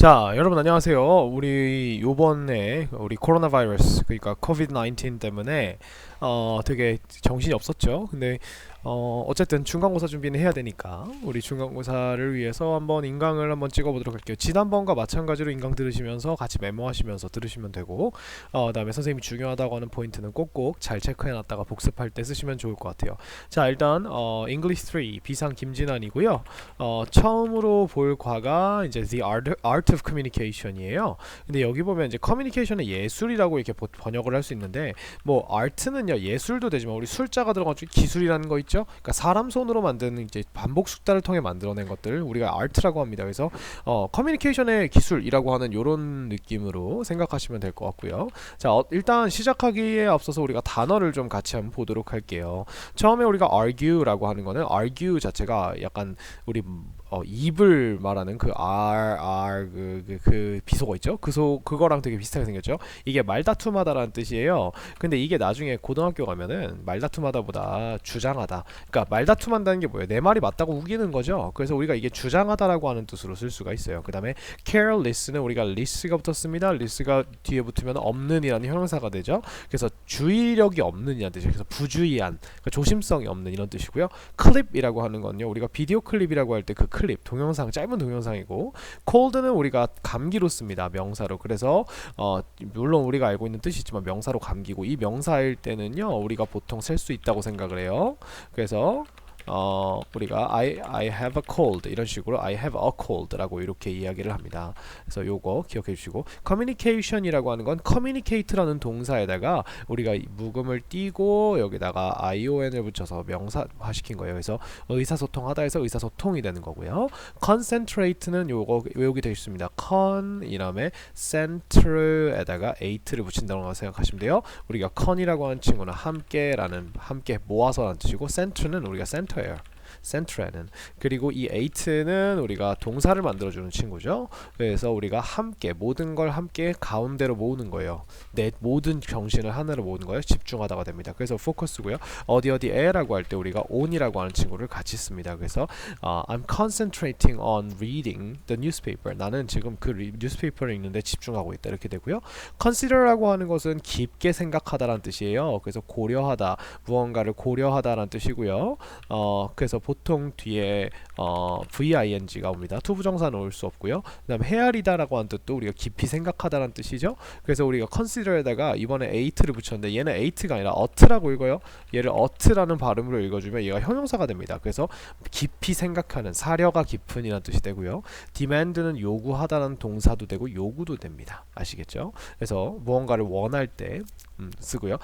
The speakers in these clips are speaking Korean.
자, 여러분 안녕하세요. 우리 요번에 우리 코로나 바이러스 그러니까 코비드 19 때문에 되게 정신이 없었죠. 근데 어쨌든 중간고사 준비는 해야 되니까 우리 중간고사를 위해서 한번 인강을 한번 찍어보도록 할게요. 지난번과 마찬가지로 인강 들으시면서 같이 메모하시면서 들으시면 되고 그다음에 선생님이 중요하다고 하는 포인트는 꼭꼭 잘 체크해놨다가 복습할 때 쓰시면 좋을 것 같아요. 자, 일단 English 3 비상 김진환이고요. 처음으로 볼 과가 이제 The Art of Communication이에요. 근데 여기 보면 이제 커뮤니케이션의 예술이라고 이렇게 번역을 할 수 있는데 뭐 아트는요 예술도 되지만 우리 술자가 들어가지고 기술이라는 거 있죠. 그러니까 사람 손으로 만드는 이제 반복 숙달을 통해 만들어낸 것들 우리가 아트라고 합니다. 그래서 커뮤니케이션의 기술이라고 하는 요런 느낌으로 생각하시면 될 것 같고요. 자, 일단 시작하기에 앞서서 우리가 단어를 좀 같이 한번 보도록 할게요. 처음에 우리가 argue라고 하는 거는 argue 자체가 약간 우리 입을 말하는 그 그 비속어 있죠? 그거랑 되게 비슷하게 생겼죠? 이게 말다툼하다라는 뜻이에요. 근데 이게 나중에 고등학교 가면은 말다툼하다보다 주장하다. 그러니까 말다툼한다는 게 뭐예요? 내 말이 맞다고 우기는 거죠. 그래서 우리가 이게 주장하다라고 하는 뜻으로 쓸 수가 있어요. 그 다음에 careless는 우리가 less가 붙었습니다. less가 뒤에 붙으면 없는이라는 형용사가 되죠. 그래서 주의력이 없는이라는 뜻이에요. 그래서 부주의한, 그러니까 조심성이 없는 이런 뜻이고요. clip이라고 하는 건요. 우리가 비디오 클립이라고 할 때 그 클립, 동영상, 짧은 동영상이고 cold는 우리가 감기로 씁니다. 명사로. 그래서 물론 우리가 알고 있는 뜻이 있지만 명사로 감기고 이 명사일 때는요. 우리가 보통 셀 수 있다고 생각을 해요. 그래서 우리가 I have a cold 이런 식으로 I have a cold라고 이렇게 이야기를 합니다. 그래서 요거 기억해 주시고 communication이라고 하는 건 communicate라는 동사에다가 우리가 묵음을 띄고 여기다가 ion을 붙여서 명사화 시킨 거예요. 그래서 의사소통하다 해서 의사소통이 되는 거고요. concentrate는 요거 외우기 되게 쉽습니다. con 이름에 center에다가 ate를 붙인다고 생각하시면 돼요. 우리가 con이라고 하는 친구는 함께라는 함께 모아서라는 뜻이고 center는 우리가 center 센트라는 그리고 이 eight는 우리가 동사를 만들어주는 친구죠. 그래서 우리가 함께 모든 걸 함께 가운데로 모으는 거예요. 내 모든 정신을 하나로 모으는 거예요. 집중하다가 됩니다. 그래서 포커스고요. 어디에라고 할 때 우리가 on이라고 하는 친구를 같이 씁니다. 그래서 I'm concentrating on reading the newspaper. 나는 지금 그 뉴스페이퍼를 읽는데 집중하고 있다 이렇게 되고요. consider라고 하는 것은 깊게 생각하다라는 뜻이에요. 그래서 고려하다, 무언가를 고려하다라는 뜻이고요. 그래서 보통 뒤에 VING가 옵니다. 투부정사는 올 수 없고요. 그 다음에 헤아리다라고 하는 뜻도 우리가 깊이 생각하다라는 뜻이죠. 그래서 우리가 consider에다가 이번에 eight를 붙였는데 얘는 eight가 아니라 ough라고 읽어요. 얘를 ought라는 발음으로 읽어주면 얘가 형용사가 됩니다. 그래서 깊이 생각하는, 사려가 깊은 이라는 뜻이 되고요. demand는 요구하다라는 동사도 되고 요구도 됩니다. 아시겠죠? 그래서 무언가를 원할 때 쓰고요.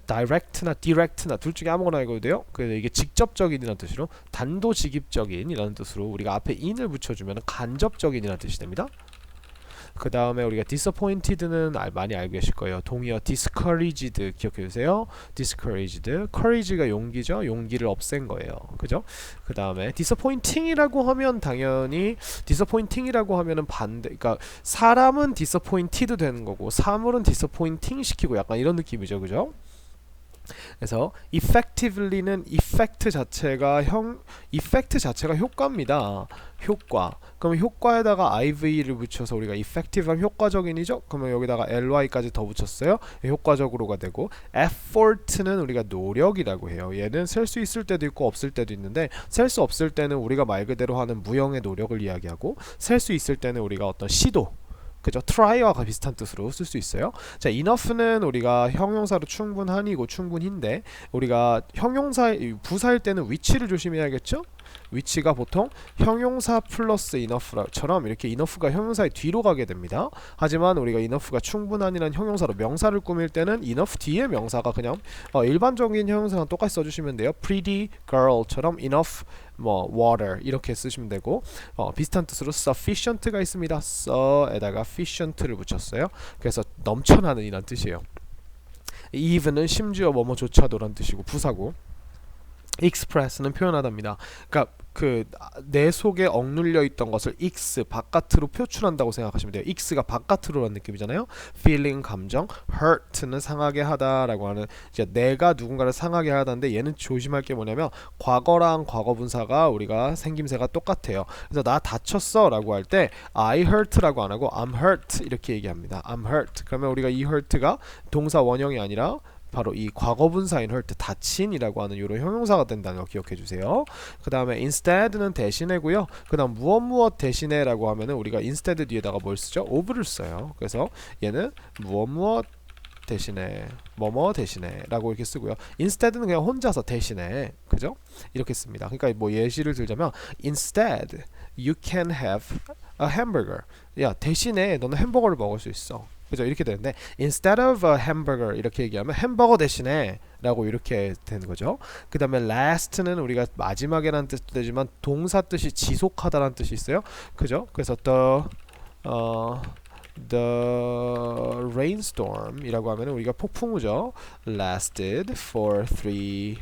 direct나 direct나 둘 중에 아무거나 읽어도 돼요. 그래서 이게 직접적인이라는 뜻으로 단도직입적인이라는 뜻으로 우리가 앞에 in을 붙여주면 간접적인이라는 뜻이 됩니다. 그 다음에 우리가 disappointed는 많이 알고 계실 거예요. 동의어 discouraged 기억해 주세요. discouraged, courage가 용기죠. 용기를 없앤 거예요. 그죠? 그 다음에 disappointing이라고 하면 당연히 disappointing이라고 하면은 반대, 그러니까 사람은 disappointed 되는 거고 사물은 disappointing 시키고 약간 이런 느낌이죠. 그죠? 그래서 effectively는 effect 자체가 효과입니다. 효과. 그럼 효과에다가 iv를 붙여서 우리가 effective하면 효과적인이죠. 그러면 여기다가 ly까지 더 붙였어요. 효과적으로가 되고 effort는 우리가 노력이라고 해요. 얘는 셀 수 있을 때도 있고 없을 때도 있는데 셀 수 없을 때는 우리가 말 그대로 하는 무형의 노력을 이야기하고 셀 수 있을 때는 우리가 어떤 시도, 그죠? try와 비슷한 뜻으로 쓸 수 있어요. 자, enough는 우리가 형용사로 충분한이고 충분hin데 우리가 형용사 부사일 때는 which를 조심해야겠죠? which가 보통 형용사 플러스 enough처럼 이렇게 enough가 형용사의 뒤로 가게 됩니다. 하지만 우리가 enough가 충분한이라는 형용사로 명사를 꾸밀 때는 enough 뒤에 명사가 그냥 일반적인 형용사랑 똑같이 써주시면 돼요. pretty girl처럼 enough water 이렇게 쓰시면 되고 비슷한 뜻으로 sufficient가 있습니다. eda가 efficient를 붙였어요. 그래서 넘쳐나는 이란 뜻이에요. even은 심지어 뭐뭐조차도란 뜻이고 부사고 express는 표현하답니다. 그러니까 그 내 속에 억눌려 있던 것을 x 바깥으로 표출한다고 생각하시면 돼요. x가 바깥으로라는 느낌이잖아요. feeling 감정, hurt는 상하게 하다라고 하는 이제 내가 누군가를 상하게 하다인데 얘는 조심할 게 뭐냐면 과거랑 과거분사가 우리가 생김새가 똑같아요. 그래서 나 다쳤어라고 할 때 I hurt라고 안 하고 I'm hurt 이렇게 얘기합니다. I'm hurt. 그러면 우리가 이 hurt가 동사 원형이 아니라 바로 이 과거분사인 hurt 다친이라고 하는 이런 형용사가 된다는 거 기억해 주세요. 그 다음에 instead는 대신에고요. 그 다음 무엇 대신에라고 하면은 우리가 instead 뒤에다가 뭘 쓰죠? of를 써요. 그래서 얘는 무엇 대신에 뭐뭐 대신에 라고 이렇게 쓰고요. instead는 그냥 혼자서 대신에 그죠? 이렇게 씁니다. 그러니까 뭐 예시를 들자면 instead you can have a hamburger. 야 대신에 너는 햄버거를 먹을 수 있어. 그죠? 이렇게 되는데 instead of a hamburger 이렇게 얘기하면 햄버거 대신에 라고 이렇게 되는 거죠. 그 다음에 last는 우리가 마지막에라는 뜻도 되지만 동사 뜻이 지속하다라는 뜻이 있어요. 그죠? 그래서 the rainstorm 이라고 하면 우리가 폭풍우죠. lasted for 3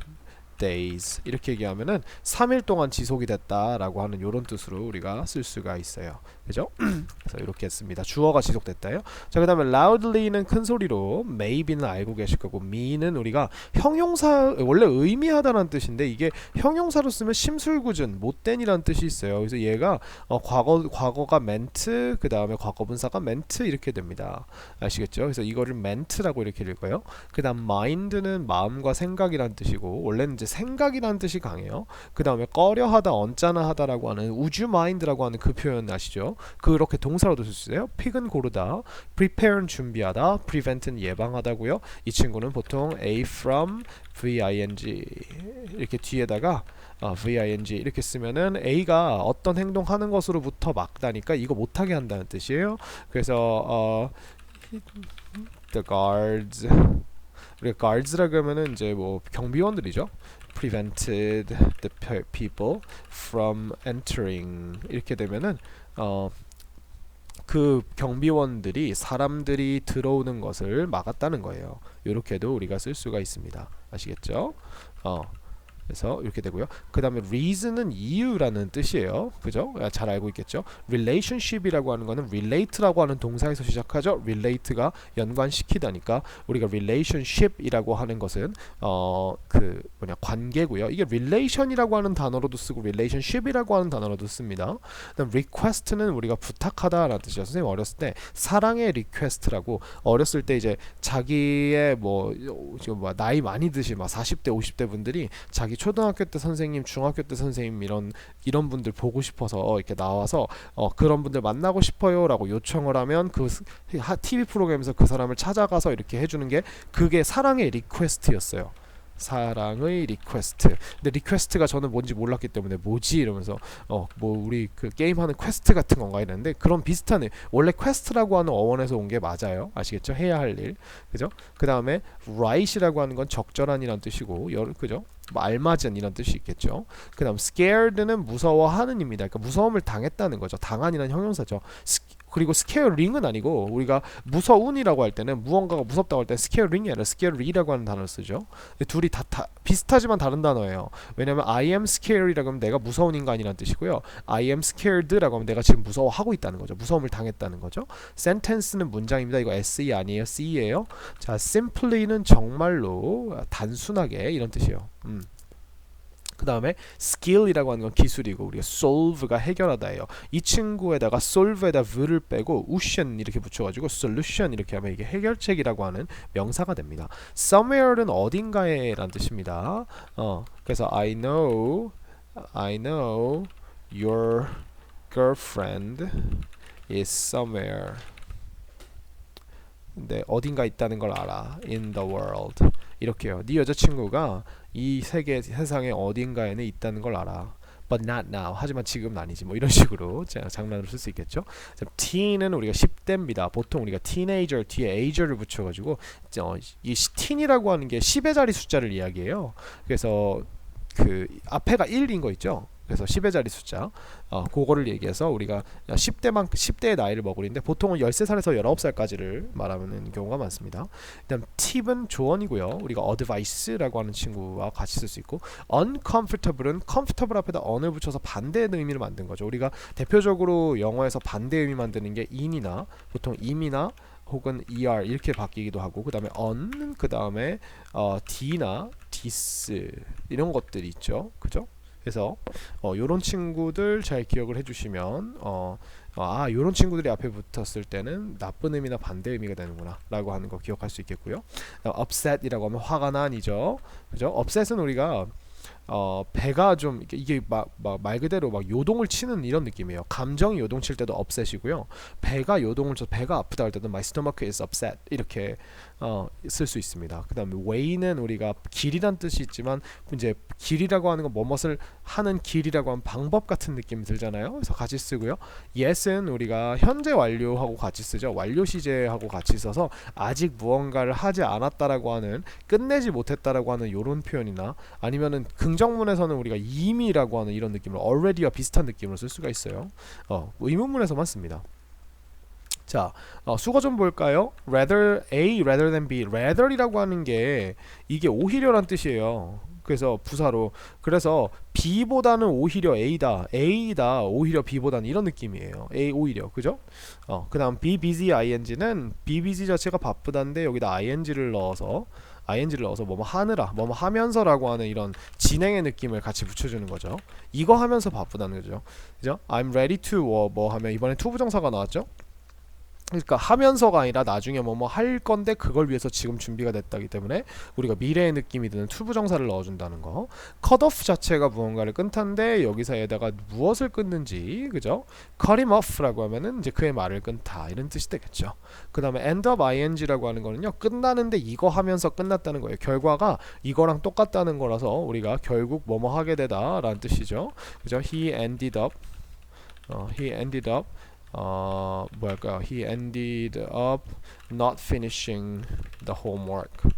days 이렇게 얘기하면은 3일 동안 지속이 됐다라고 하는 이런 뜻으로 우리가 쓸 수가 있어요. 그죠? 그래서 이렇게 했습니다. 주어가 지속됐다요. 자, 그다음에 loudly는 큰 소리로, maybe는 알고 계실 거고, me는 우리가 형용사 원래 의미하다라는 뜻인데 이게 형용사로 쓰면 심술궂은, 못된이라는 뜻이 있어요. 그래서 얘가 과거가 meant, 그다음에 과거분사가 meant 이렇게 됩니다. 아시겠죠? 그래서 이거를 meant라고 이렇게 읽어요. 그다음 mind는 마음과 생각이라는 뜻이고 원래는 이제 생각이라는 뜻이 강해요. 그다음에 꺼려하다, 언짢아하다라고 하는 would you mind라고 하는 그 표현 아시죠? 그렇게 동사로도 쓸 수 있어요. pick은 고르다, prepare는 준비하다, prevent는 예방하다고요. 이 친구는 보통 a from VING 이렇게 뒤에다가 VING 이렇게 쓰면은 A가 어떤 행동하는 것으로부터 막다니까 이거 못하게 한다는 뜻이에요. 그래서 the guards 우리가 guards라 그러면은 이제 뭐 경비원들이죠. prevented the people from entering 이렇게 되면은 그 경비원들이 사람들이 들어오는 것을 막았다는 거예요. 이렇게도 우리가 쓸 수가 있습니다. 아시겠죠? 그래서 이렇게 되고요. 그 다음에 reason은 이유라는 뜻이에요. 그죠? 잘 알고 있겠죠? relationship이라고 하는 거는 relate라고 하는 동사에서 시작하죠. relate가 연관시키다니까 우리가 relationship이라고 하는 것은 그 뭐냐 관계고요. 이게 relation이라고 하는 단어로도 쓰고 relationship이라고 하는 단어로도 씁니다. 그다음 request는 우리가 부탁하다라는 뜻이죠. 선생님 어렸을 때 사랑의 request라고 어렸을 때 이제 자기의 뭐 지금 뭐 나이 많이 드신 막 40대 50대 분들이 자기 초등학교 때 선생님, 중학교 때 선생님 이런 분들 보고 싶어서 이렇게 나와서 그런 분들 만나고 싶어요라고 요청을 하면 그 TV 프로그램에서 그 사람을 찾아가서 이렇게 해주는 게 그게 사랑의 리퀘스트였어요. 사랑의 리퀘스트. 근데 리퀘스트가 저는 뭔지 몰랐기 때문에 뭐지 이러면서 뭐 우리 그 게임하는 퀘스트 같은 건가 이랬는데 그런 비슷한 원래 퀘스트라고 하는 어원에서 온 게 맞아요. 아시겠죠? 해야 할 일. 그죠? 그 다음에 right이라고 하는 건 적절한이란 뜻이고 그죠? 뭐 알맞은 이런 뜻이 있겠죠. 그 다음 scared는 무서워하는입니다. 그러니까 무서움을 당했다는 거죠. 당한이라는 형용사죠. 그리고 scaring은 아니고 우리가 무서운이라고 할 때는 무언가가 무섭다고 할 때는 scaring이 아니라 scary라고 하는 단어를 쓰죠. 둘이 다 비슷하지만 다른 단어예요. 왜냐면 I am scared이라고 하면 내가 무서운 인간이라는 뜻이고요. I am scared라고 하면 내가 지금 무서워하고 있다는 거죠. 무서움을 당했다는 거죠. sentence는 문장입니다. 이거 SE 아니에요. C예요. 자, simply는 정말로 단순하게 이런 뜻이에요. 그 다음에 skill이라고 하는 건 기술이고 우리가 solve가 해결하다예요. 이 친구에다가 solve에다 v를 빼고 ution 이렇게 붙여가지고 solution 이렇게 하면 이게 해결책이라고 하는 명사가 됩니다. somewhere는 어딘가에 라는 뜻입니다. 그래서 I know your girlfriend is somewhere. 근데 어딘가 있다는 걸 알아. in the world. 이렇게요. 네 여자친구가 이 세상의 어딘가에는 있다는 걸 알아. But not now. 하지만 지금은 아니지. 뭐 이런 식으로 장난으로 쓸 수 있겠죠. teen은 우리가 10대입니다. 보통 우리가 teenager 뒤에 ager를 붙여가지고 이 teen이라고 하는 게 10의 자리 숫자를 이야기해요. 그래서 그 앞에가 1인 거 있죠. 그래서 10의 자리 숫자 그거를 얘기해서 우리가 10대의 나이를 먹으리는데 보통은 13살에서 19살까지를 말하는 경우가 많습니다. 그다음 팁은 조언이고요. 우리가 advice라고 하는 친구와 같이 쓸 수 있고 uncomfortable은 comfortable 앞에다 on을 붙여서 반대의 의미를 만든 거죠. 우리가 대표적으로 영어에서 반대 의미 만드는 게 in이나 보통 im이나 혹은 er 이렇게 바뀌기도 하고 그 다음에 on 그 다음에 d나 dis 이런 것들이 있죠. 그죠? 그래서 요런 친구들 잘 기억을 해주시면 요런 친구들이 앞에 붙었을 때는 나쁜 의미나 반대 의미가 되는구나 라고 하는 거 기억할 수 있겠고요. upset 이라고 하면 화가 난이죠. 그죠? upset은 우리가 배가 좀 이게 말 그대로 막 요동을 치는 이런 느낌이에요. 감정이 요동칠 때도 upset이고요. 배가 요동을 쳐서 배가 아프다 할 때도 my stomach is upset 이렇게 쓸 수 있습니다. 그 다음에 way는 우리가 길이란 뜻이 있지만 이제 길이라고 하는 건 뭐뭇을 하는 길이라고 하는 방법 같은 느낌이 들잖아요. 그래서 같이 쓰고요. yes은 우리가 현재 완료하고 같이 쓰죠. 완료 시제하고 같이 써서 아직 무언가를 하지 않았다라고 하는 끝내지 못했다라고 하는 요런 표현이나 아니면은 긍정문에서는 우리가 이미라고 하는 이런 느낌으로 already와 비슷한 느낌으로 쓸 수가 있어요. 의문문에서만 씁니다. 자, 수거 좀 볼까요? rather A rather than B. rather이라고 하는 게 이게 오히려란 뜻이에요. 그래서 부사로 그래서 B보다는 오히려 A다 오히려 B보다는 이런 느낌이에요. A 오히려 그죠? 그 다음 be busy ing는 be busy 자체가 바쁘다인데 여기다 ing를 넣어서 뭐뭐 하느라 뭐뭐 하면서라고 하는 이런 진행의 느낌을 같이 붙여주는 거죠. 이거 하면서 바쁘다는 거죠. 그죠? I'm ready to 뭐 하면 이번에 to 부정사가 나왔죠. 그러니까 하면서가 아니라 나중에 뭐뭐 할 건데 그걸 위해서 지금 준비가 됐다기 때문에 우리가 미래의 느낌이 드는 to 부정사를 넣어준다는 거. cut off 자체가 무언가를 끊다인데 여기서에다가 무엇을 끊는지 그죠? cut him off라고 하면은 이제 그의 말을 끊다 이런 뜻이 되겠죠. 그 다음에 end up ing라고 하는 거는요 끝나는데 이거 하면서 끝났다는 거예요. 결과가 이거랑 똑같다는 거라서 우리가 결국 뭐뭐 하게 되다 라는 뜻이죠. 그죠? he ended up 뭐랄까요? He ended up not finishing the homework.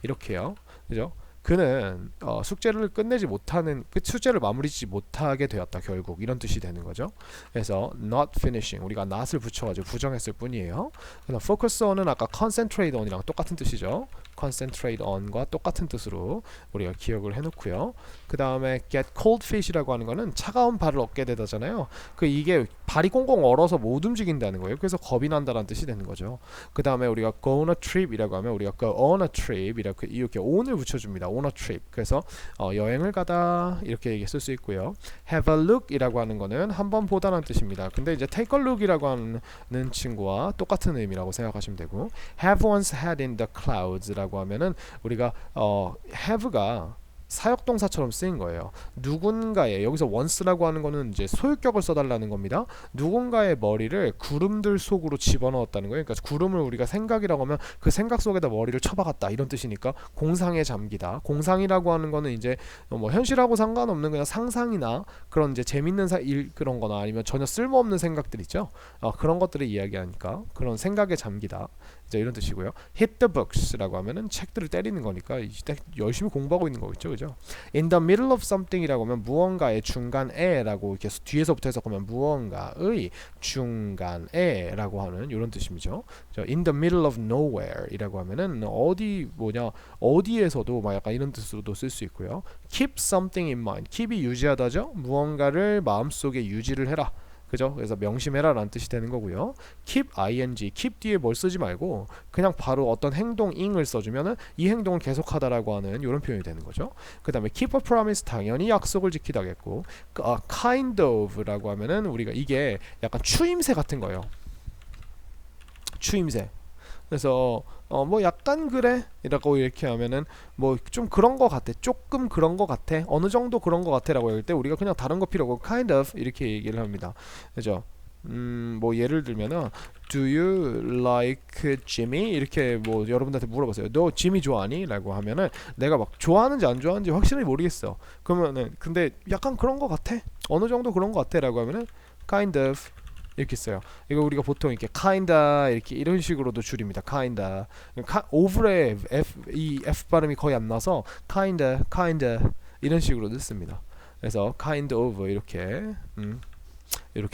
이렇게요. 그죠? 그는 숙제를 끝내지 못하는 숙제를 마무리지 못하게 되었다 결국 이런 뜻이 되는 거죠. 그래서 not finishing 우리가 not을 붙여가지고 부정했을 뿐이에요. 그다음 focus on은 아까 concentrate on이랑 똑같은 뜻이죠. concentrate on과 똑같은 뜻으로 우리가 기억을 해놓고요. 그 다음에 get cold feet이라고 하는 거는 차가운 발을 얻게 되다잖아요. 이게 발이 꽁꽁 얼어서 못 움직인다는 거예요. 그래서 겁이 난다는 뜻이 되는 거죠. 그 다음에 우리가 go on a trip이라고 하면 우리가 go on a trip 이렇게 on을 붙여줍니다. on a trip. 그래서 여행을 가다 이렇게 쓸 수 있고요. have a look이라고 하는 거는 한번 보다는 뜻입니다. 근데 이제 take a look이라고 하는 친구와 똑같은 의미라고 생각하시면 되고 have one's head in the clouds라고 하면은 우리가 have가 사역동사처럼 쓰인 거예요. 누군가의 여기서 once라고 하는 거는 이제 소유격을 써달라는 겁니다. 누군가의 머리를 구름들 속으로 집어넣었다는 거예요. 그러니까 구름을 우리가 생각이라고 하면 그 생각 속에다 머리를 쳐박았다 이런 뜻이니까 공상에 잠기다. 공상이라고 하는 거는 이제 뭐 현실하고 상관없는 그냥 상상이나 그런 이제 재밌는 그런 거나 아니면 전혀 쓸모없는 생각들 있죠. 그런 것들을 이야기하니까 그런 생각에 잠기다. 이제 이런 뜻이고요. hit the books라고 하면은 책들을 때리는 거니까 이때 열심히 공부하고 있는 거겠죠, 그죠? in the middle of something이라고 하면 무언가의 중간에라고 이렇게 뒤에서부터 해석하면 무언가의 중간에라고 하는 이런 뜻이죠. in the middle of nowhere이라고 하면은 어디에서도 막 약간 이런 뜻으로도 쓸 수 있고요. keep something in mind. keep이 유지하다죠. 무언가를 마음속에 유지를 해라. 그죠? 그래서 명심해라 라는 뜻이 되는 거고요. keep ing, keep 뒤에 뭘 쓰지 말고 그냥 바로 어떤 행동 ing을 써주면은 이 행동을 계속하다라고 하는 이런 표현이 되는 거죠. 그 다음에 keep a promise 당연히 약속을 지키다겠고 kind of라고 하면은 우리가 이게 약간 추임새 같은 거예요. 추임새. 그래서 뭐 약간 그래 이라고 이렇게 하면은 뭐 좀 그런 거 같아, 조금 그런 거 같아, 어느 정도 그런 거 같아라고 할 때 우리가 그냥 다른 거 필요 없고 kind of 이렇게 얘기를 합니다. 그죠? 뭐 예를 들면은 Do you like Jimmy? 이렇게 뭐 여러분들한테 물어보세요. 너 지미 좋아하니? 라고 하면은 내가 막 좋아하는지 안 좋아하는지 확실히 모르겠어. 그러면은 근데 약간 그런 거 같아, 어느 정도 그런 거 같아 라고 하면은 kind of 이렇게 써요. 이거 우리가 보통 이렇게 kinda 이렇게 이런 식으로도 줄입니다. kinda. of의 이 F 발음이 거의 안 나서 kinda 이런 식으로 씁니다. 그래서 kind of 이렇게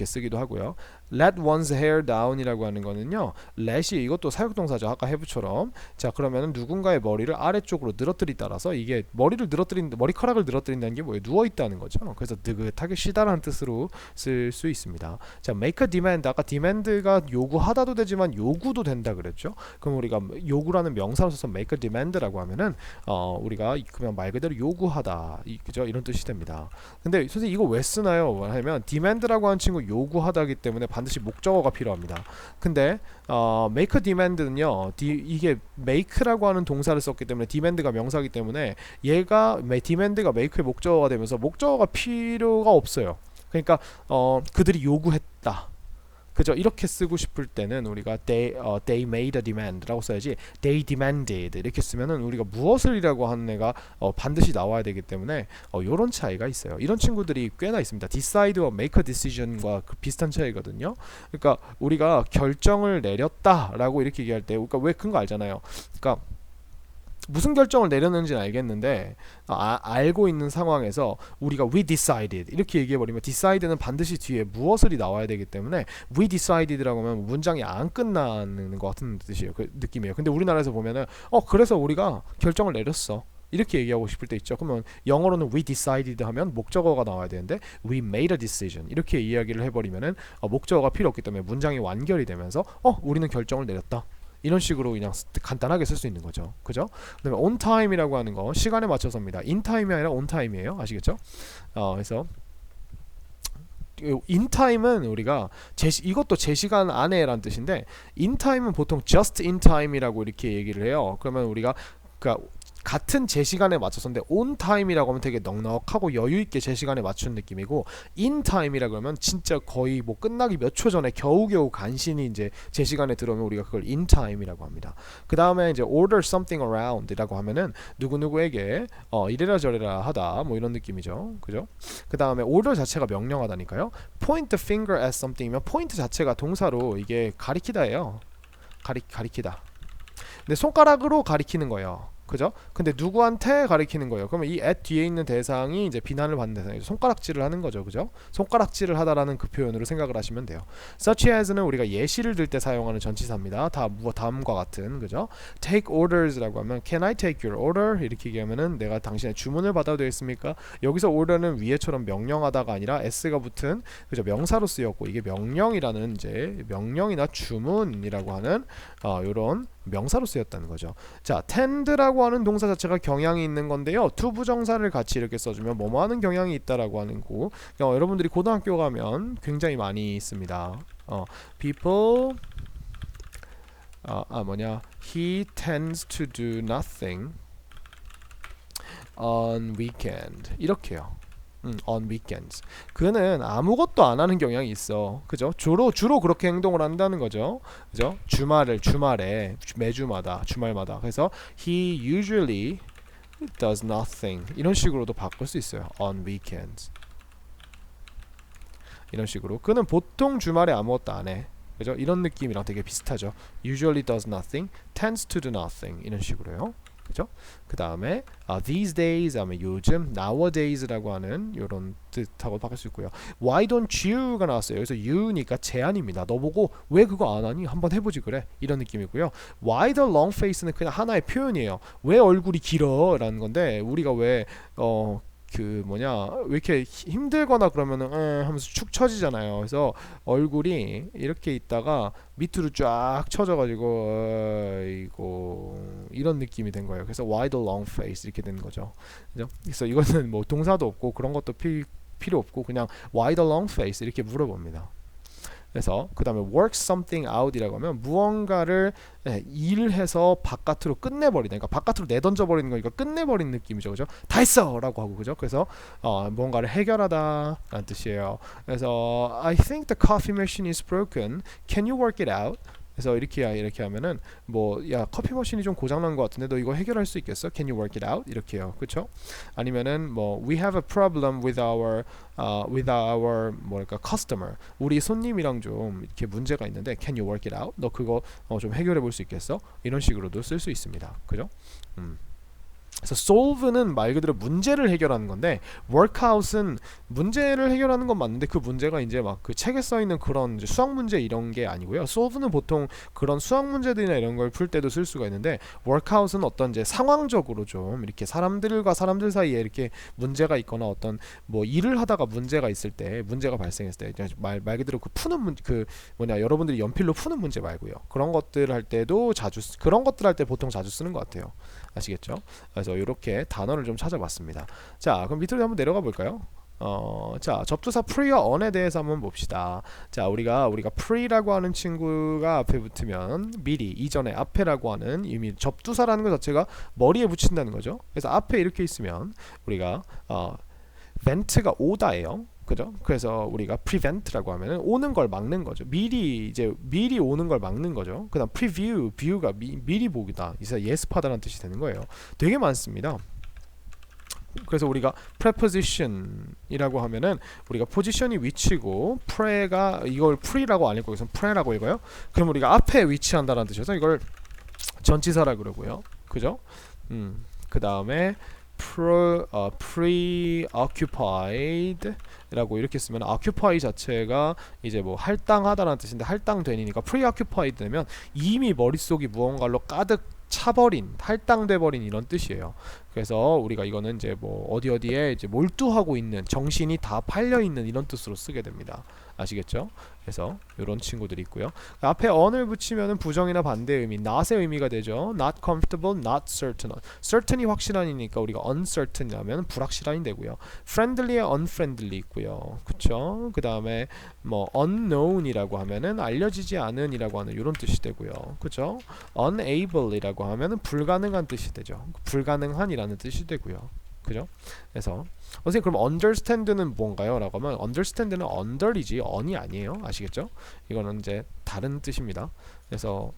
쓰기도 하고요. Let one's hair down이라고 하는 거는요. let이 이것도 사역동사죠. 아까 have처럼. 자, 그러면은 누군가의 머리를 아래쪽으로 늘어뜨리다라서 이게 머리카락을 늘어뜨린다는 게 뭐예요? 누워 있다는 거죠. 그래서 느긋하게 쉬다라는 뜻으로 쓸 수 있습니다. 자, make a demand. 아까 demand가 요구하다도 되지만 요구도 된다 그랬죠. 그럼 우리가 요구라는 명사로 써서 make a demand라고 하면은 우리가 그냥 말 그대로 요구하다, 그죠? 이런 뜻이 됩니다. 근데 선생님 이거 왜 쓰나요? 하면 demand라고 하는 친구 요구하다기 때문에 반드시 목적어가 필요합니다. 근데 make a demand는요, 이게 make라고 하는 동사를 썼기 때문에 demand가 명사이기 때문에 얘가 demand가 make의 목적어가 되면서 목적어가 필요가 없어요. 그러니까 그들이 요구했다. 그죠? 이렇게 쓰고 싶을 때는 우리가 they made a demand라고 써야지 they demanded 이렇게 쓰면은 우리가 무엇을이라고 하는 애가 반드시 나와야 되기 때문에 요런 차이가 있어요. 이런 친구들이 꽤나 있습니다. decide와 make a decision과 비슷한 차이거든요. 그러니까 우리가 결정을 내렸다라고 이렇게 얘기할 때 그러니까 왜 큰 거 알잖아요. 그러니까 무슨 결정을 내렸는지는 알겠는데 알고 있는 상황에서 우리가 we decided 이렇게 얘기해버리면 decid는 반드시 뒤에 무엇을이 나와야 되기 때문에 we decided라고 하면 문장이 안 끝나는 것 같은 뜻이에요. 그 느낌이에요. 근데 우리나라에서 보면은 그래서 우리가 결정을 내렸어 이렇게 얘기하고 싶을 때 있죠. 그러면 영어로는 we decided 하면 목적어가 나와야 되는데 we made a decision 이렇게 이야기를 해버리면은 목적어가 필요 없기 때문에 문장이 완결이 되면서 우리는 결정을 내렸다 이런 식으로 그냥 간단하게 쓸 수 있는 거죠. 그죠? 그다음에 on time이라고 하는 거 시간에 맞춰서입니다. in time이 아니라 on time이에요. 아시겠죠? 그래서 in time은 우리가 이것도 제 시간 안에라는 뜻인데 in time은 보통 just in time이라고 이렇게 얘기를 해요. 그러면 우리가 그러니까 같은 제 시간에 맞춰서인데 on time이라고 하면 되게 넉넉하고 여유 있게 제 시간에 맞춘 느낌이고 in time이라 그러면 진짜 거의 뭐 끝나기 몇 초 전에 겨우겨우 간신히 이제 제 시간에 들어오면 우리가 그걸 in time이라고 합니다. 그 다음에 이제 order something around이라고 하면은 누구누구에게 이래라 저래라 하다 뭐 이런 느낌이죠. 그죠? 그 다음에 order 자체가 명령하다니까요. point the finger at something이면 point 자체가 동사로 이게 가리키다예요. 가리키다. 근데 손가락으로 가리키는 거예요. 그죠? 근데 누구한테 가리키는 거예요. 그러면 이 at 뒤에 있는 대상이 이제 비난을 받는 대상이죠. 손가락질을 하는 거죠. 그죠? 손가락질을 하다라는 그 표현으로 생각을 하시면 돼요. such as는 우리가 예시를 들 때 사용하는 전치사입니다. 다음과 같은, 그죠? take orders라고 하면 can I take your order? 이렇게 얘기하면은 내가 당신의 주문을 받아도 되겠습니까? 여기서 order는 위에처럼 명령하다가 아니라 s가 붙은 그죠? 명사로 쓰였고 이게 명령이라는 이제 명령이나 주문이라고 하는 요런 명사로 쓰였다는 거죠. 자, tend라고 하는 동사 자체가 경향이 있는 건데요. 투부정사를 같이 이렇게 써주면 뭐뭐하는 경향이 있다라고 하는 거. 여러분들이 고등학교 가면 굉장히 많이 있습니다. people he tends to do nothing on weekend 이렇게요. on weekends. 그는 아무것도 안 하는 경향이 있어. 그죠? 주로 그렇게 행동을 한다는 거죠. 그죠? 주말에 매주마다 주말마다. 그래서 he usually does nothing. 이런 식으로도 바꿀 수 있어요. on weekends. 이런 식으로. 그는 보통 주말에 아무것도 안 해. 그죠? 이런 느낌이랑 되게 비슷하죠. usually does nothing, tends to do nothing. 이런 식으로요. 그죠? 그 다음에 these days 하면 요즘, nowadays라고 하는 이런 뜻하고 바꿀 수 있고요. Why don't you가 나왔어요. 여기서 you니까 제안입니다. 너 보고 왜 그거 안 하니? 한번 해보지 그래. 이런 느낌이고요. Why the long face는 그냥 하나의 표현이에요. 왜 얼굴이 길어? 라는 건데 우리가 왜 왜 이렇게 힘들거나 그러면은 하면서 축 처지잖아요. 그래서 얼굴이 이렇게 있다가 밑으로 쫙 처져가지고 이런 느낌이 된 거예요. 그래서 why the long face 이렇게 된 거죠. 그죠? 그래서 이거는 뭐 동사도 없고 그런 것도 필요 없고 그냥 why the long face 이렇게 물어봅니다. 그래서 그 다음에 work something out이라고 하면 무언가를 일해서 바깥으로 끝내버리다. 그러니까 바깥으로 내던져버리는 거니까 끝내버리는 느낌이죠. 그죠? 다 했어! 라고 하고, 그죠? 그래서 무언가를 해결하다 라는 뜻이에요. 그래서 I think the coffee machine is broken. Can you work it out? 그래서 이렇게 하면은 야 커피 머신이 좀 고장난 것 같은데 너 이거 해결할 수 있겠어? Can you work it out? 이렇게요, 그렇죠? 아니면은 we have a problem with our customer. 우리 손님이랑 좀 이렇게 문제가 있는데 Can you work it out? 너 그거 좀 해결해 볼 수 있겠어? 이런 식으로도 쓸 수 있습니다, 그죠? 그래서 solve는 말 그대로 문제를 해결하는 건데 workout은 문제를 해결하는 건 맞는데 그 문제가 이제 막 그 책에 써 있는 그런 이제 수학 문제 이런 게 아니고요. solve는 보통 그런 수학 문제들이나 이런 걸 풀 때도 쓸 수가 있는데 workout은 어떤 이제 상황적으로 좀 이렇게 사람들과 사람들 사이에 이렇게 문제가 있거나 어떤 뭐 일을 하다가 문제가 있을 때 문제가 발생했을 때 말 그대로 그 푸는 그 뭐냐 여러분들이 연필로 푸는 문제 말고요. 그런 것들 할 때도 그런 것들 할 때 보통 자주 쓰는 것 같아요. 아시겠죠? 그래서 이렇게 단어를 좀 찾아봤습니다. 자, 그럼 밑으로 한번 내려가 볼까요? 자, 접두사 pre와 on에 대해서 한번 봅시다. 자, 우리가 pre라고 하는 친구가 앞에 붙으면 미리, 이전에, 앞에라고 하는 의미, 접두사라는 것 자체가 머리에 붙인다는 거죠. 그래서 앞에 이렇게 있으면 우리가 vent가 오다예요. 그죠? 그래서 우리가 prevent라고 하면은 오는 걸 막는 거죠. 미리 오는 걸 막는 거죠. 그다음 preview, view가 미리 보기다. 이제 예습하다라는 뜻이 되는 거예요. 되게 많습니다. 그래서 우리가 preposition이라고 하면은 우리가 포지션이 위치고 pre가 이걸 pre라고 안 읽고 여기서 pre라고 읽어요. 그럼 우리가 앞에 위치한다라는 뜻이어서 이걸 전치사라 그러고요. 그죠? 그 다음에 preoccupied 라고 이렇게 쓰면 occupy 자체가 이제 뭐 할당하다라는 뜻인데 할당되니까 preoccupied 되면 이미 머릿속이 무언가로 가득 차버린 할당돼 버린 이런 뜻이에요. 그래서 우리가 이거는 이제 뭐 어디에 이제 몰두하고 있는 정신이 다 팔려 있는 이런 뜻으로 쓰게 됩니다. 아시겠죠? 그래서 이런 친구들이 있고요. 앞에 on을 붙이면은 부정이나 반대 의미, not의 의미가 되죠. not comfortable, not certain. certain이 확실한이니까 우리가 uncertain이라면 불확실한이 되고요. friendly에 unfriendly 있고요. 그쵸? 그 다음에 뭐 unknown이라고 하면은 알려지지 않은이라고 하는 이런 뜻이 되고요. 그죠? unable이라고 하면은 불가능한 뜻이 되죠. 불가능한이라는 뜻이 되고요. 그죠? 그래서 선생님 그럼 understand는 뭔가요? 라고 하면 understand는 under이지 on이 아니에요. 아시겠죠? 이거는 이제 다른 뜻입니다. 그래서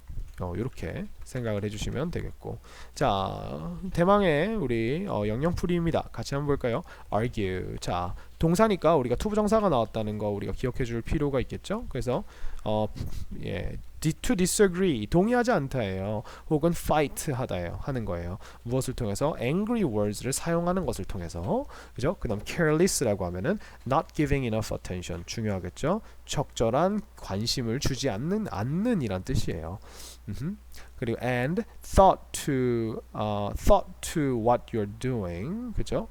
이렇게 생각을 해주시면 되겠고 자 대망의 우리 영영풀이입니다. 같이 한번 볼까요? argue 자 동사니까 우리가 투부정사가 나왔다는 거 우리가 기억해 줄 필요가 있겠죠? 그래서 예 to disagree 동의하지 않다예요. 혹은 fight 하다예요. 하는 거예요. 무엇을 통해서 angry words를 사용하는 것을 통해서 그죠? 그다음 careless라고 하면은 not giving enough attention 중요하겠죠? 적절한 관심을 주지 않는 이란 뜻이에요. 그리고 and thought to what you're doing 그죠?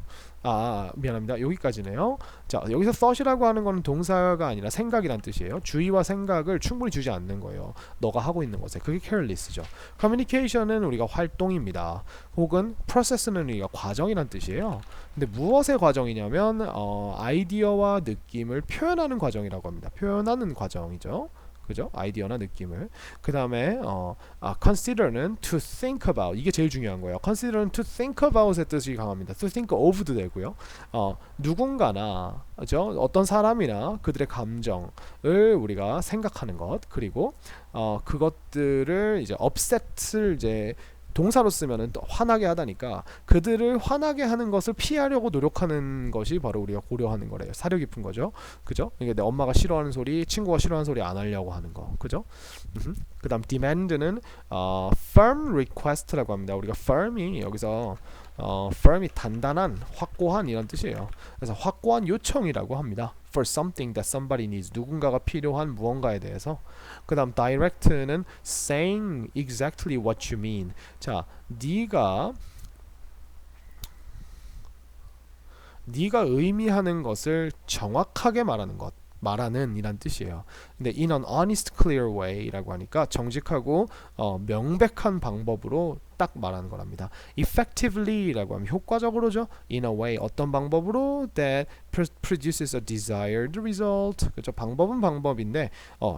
미안합니다. 여기까지네요. 자, 여기서 thought이라고 하는 거는 동사가 아니라 생각이란 뜻이에요. 주의와 생각을 충분히 주지 않는 거예요. 너가 하고 있는 것에. 그게 careless죠. communication은 우리가 활동입니다. 혹은 process는 우리가 과정이란 뜻이에요. 근데 무엇의 과정이냐면 아이디어와 느낌을 표현하는 과정이라고 합니다. 표현하는 과정이죠. 그죠? 아이디어나 느낌을. 그 다음에 consider는 to think about 이게 제일 중요한 거예요. consider는 to think about의 뜻이 강합니다. to think of도 되고요. 누군가나 그죠? 어떤 사람이나 그들의 감정을 우리가 생각하는 것 그리고 그것들을 이제 upset을 이제 동사로 쓰면은 또 화나게 하다니까 그들을 화나게 하는 것을 피하려고 노력하는 것이 바로 우리가 고려하는 거래요. 사려 깊은 거죠. 그죠? 이게 내 엄마가 싫어하는 소리, 친구가 싫어하는 소리 안 하려고 하는 거. 그죠? 그다음 demand는 firm request라고 합니다. 우리가 firm이 여기서 firm이 단단한, 확고한 이런 뜻이에요. 그래서 확고한 요청이라고 합니다. For something that somebody needs. 누군가가 필요한 무언가에 대해서. 그 다음 direct는 saying exactly what you mean. 자, 네가 의미하는 것을 정확하게 말하는 이란 뜻이에요. 근데 in an honest, clear way라고 하니까 정직하고 명백한 방법으로 딱 말하는 거랍니다. effectively라고 하면 효과적으로죠. in a way 어떤 방법으로 that produces a desired result. 그렇죠? 방법은 방법인데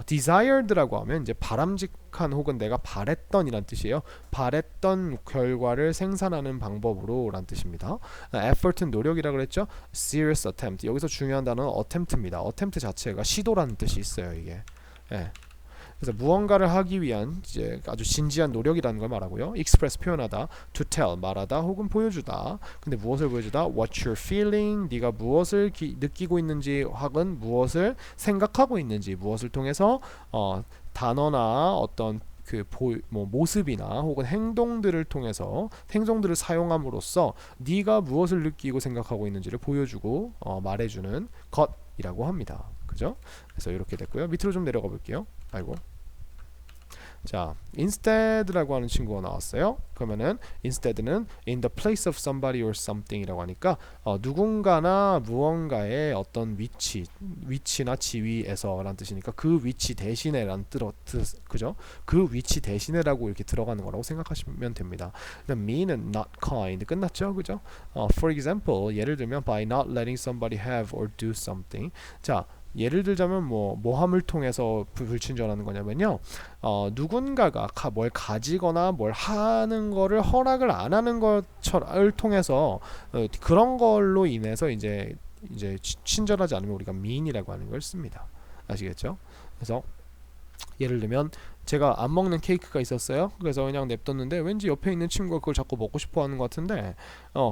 desired라고 하면 이제 바람직한 혹은 내가 바랬던이란 뜻이에요. 바랬던 결과를 생산하는 방법으로란 뜻입니다. effort는 노력이라 그랬죠. serious attempt 여기서 중요한 단어는 attempt입니다. attempt 자체가 시도라는 뜻이 있어요. 이게. 예. 그래서 무언가를 하기 위한 이제 아주 진지한 노력이라는 걸 말하고요. express 표현하다, to tell 말하다 혹은 보여주다. 근데 무엇을 보여주다? what you're feeling 네가 무엇을 느끼고 있는지 혹은 무엇을 생각하고 있는지 무엇을 통해서 단어나 어떤 모습이나 혹은 행동들을 통해서 행동들을 사용함으로써 네가 무엇을 느끼고 생각하고 있는지를 보여주고 말해주는 것이라고 합니다. 그죠? 그래서 이렇게 됐고요. 밑으로 좀 내려가 볼게요. 아이고. 자, instead라고 하는 친구가 나왔어요. 그러면은 instead는 in the place of somebody or something이라고 하니까 누군가나 무언가의 어떤 위치나 지위에서라는 뜻이니까 그 위치 대신에라는 뜻, 그죠? 그 위치 대신에라고 이렇게 들어가는 거라고 생각하시면 됩니다. me는 not kind 끝났죠, 그죠? For example, 예를 들면 by not letting somebody have or do something. 자, 예를 들자면 모함을 통해서 불친절하는 거냐면요. 누군가가 뭘 가지거나 뭘 하는 거를 허락을 안 하는 것을 통해서 그런 걸로 인해서 이제 친절하지 않으면 우리가 mean이라고 하는 걸 씁니다. 아시겠죠? 그래서 예를 들면 제가 안 먹는 케이크가 있었어요. 그래서 그냥 냅뒀는데 왠지 옆에 있는 친구가 그걸 자꾸 먹고 싶어 하는 것 같은데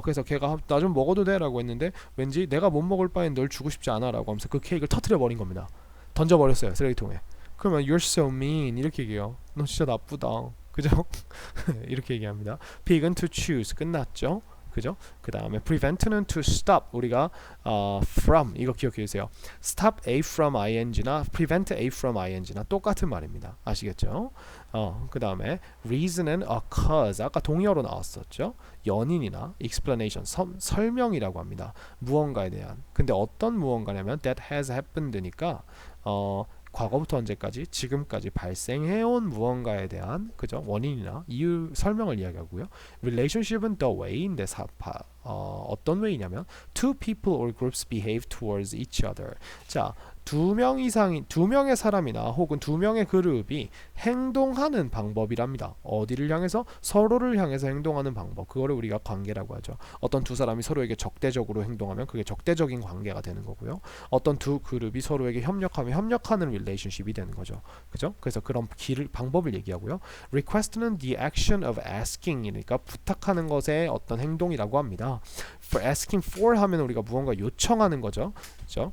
그래서 걔가 나 좀 먹어도 돼? 라고 했는데 왠지 내가 못 먹을 바엔 널 주고 싶지 않아 라고 하면서 그 케이크를 터트려 버린 겁니다. 던져버렸어요, 쓰레기통에. 그러면 you're so mean 이렇게 얘기해요. 너 진짜 나쁘다. 그죠? 이렇게 얘기합니다. pig은 to choose 끝났죠? 그죠? 그 다음에 prevent는 to stop. 우리가 from 이거 기억해 주세요. stop A from ing나 prevent A from ing나 똑같은 말입니다. 아시겠죠? 그 다음에 reason은 a cause. 아까 동의어로 나왔었죠? 연인이나 explanation 설명이라고 합니다. 무언가에 대한. 근데 어떤 무언가냐면 that has happened니까 과거부터 언제까지 지금까지 발생해온 무언가에 대한 그죠 원인이나 이유 설명을 이야기하고요. relationship은 the way인데 어떤 way냐면 two people or groups behave towards each other. 자, 두 명의 사람이나 혹은 두 명의 그룹이 행동하는 방법이랍니다. 어디를 향해서? 서로를 향해서 행동하는 방법. 그거를 우리가 관계라고 하죠. 어떤 두 사람이 서로에게 적대적으로 행동하면 그게 적대적인 관계가 되는 거고요. 어떤 두 그룹이 서로에게 협력하면 협력하는 릴레이션십이 되는 거죠. 그죠? 그래서 그런 방법을 얘기하고요. request는 the action of asking이니까 부탁하는 것의 어떤 행동이라고 합니다. for asking for 하면 우리가 무언가 요청하는 거죠. 그죠?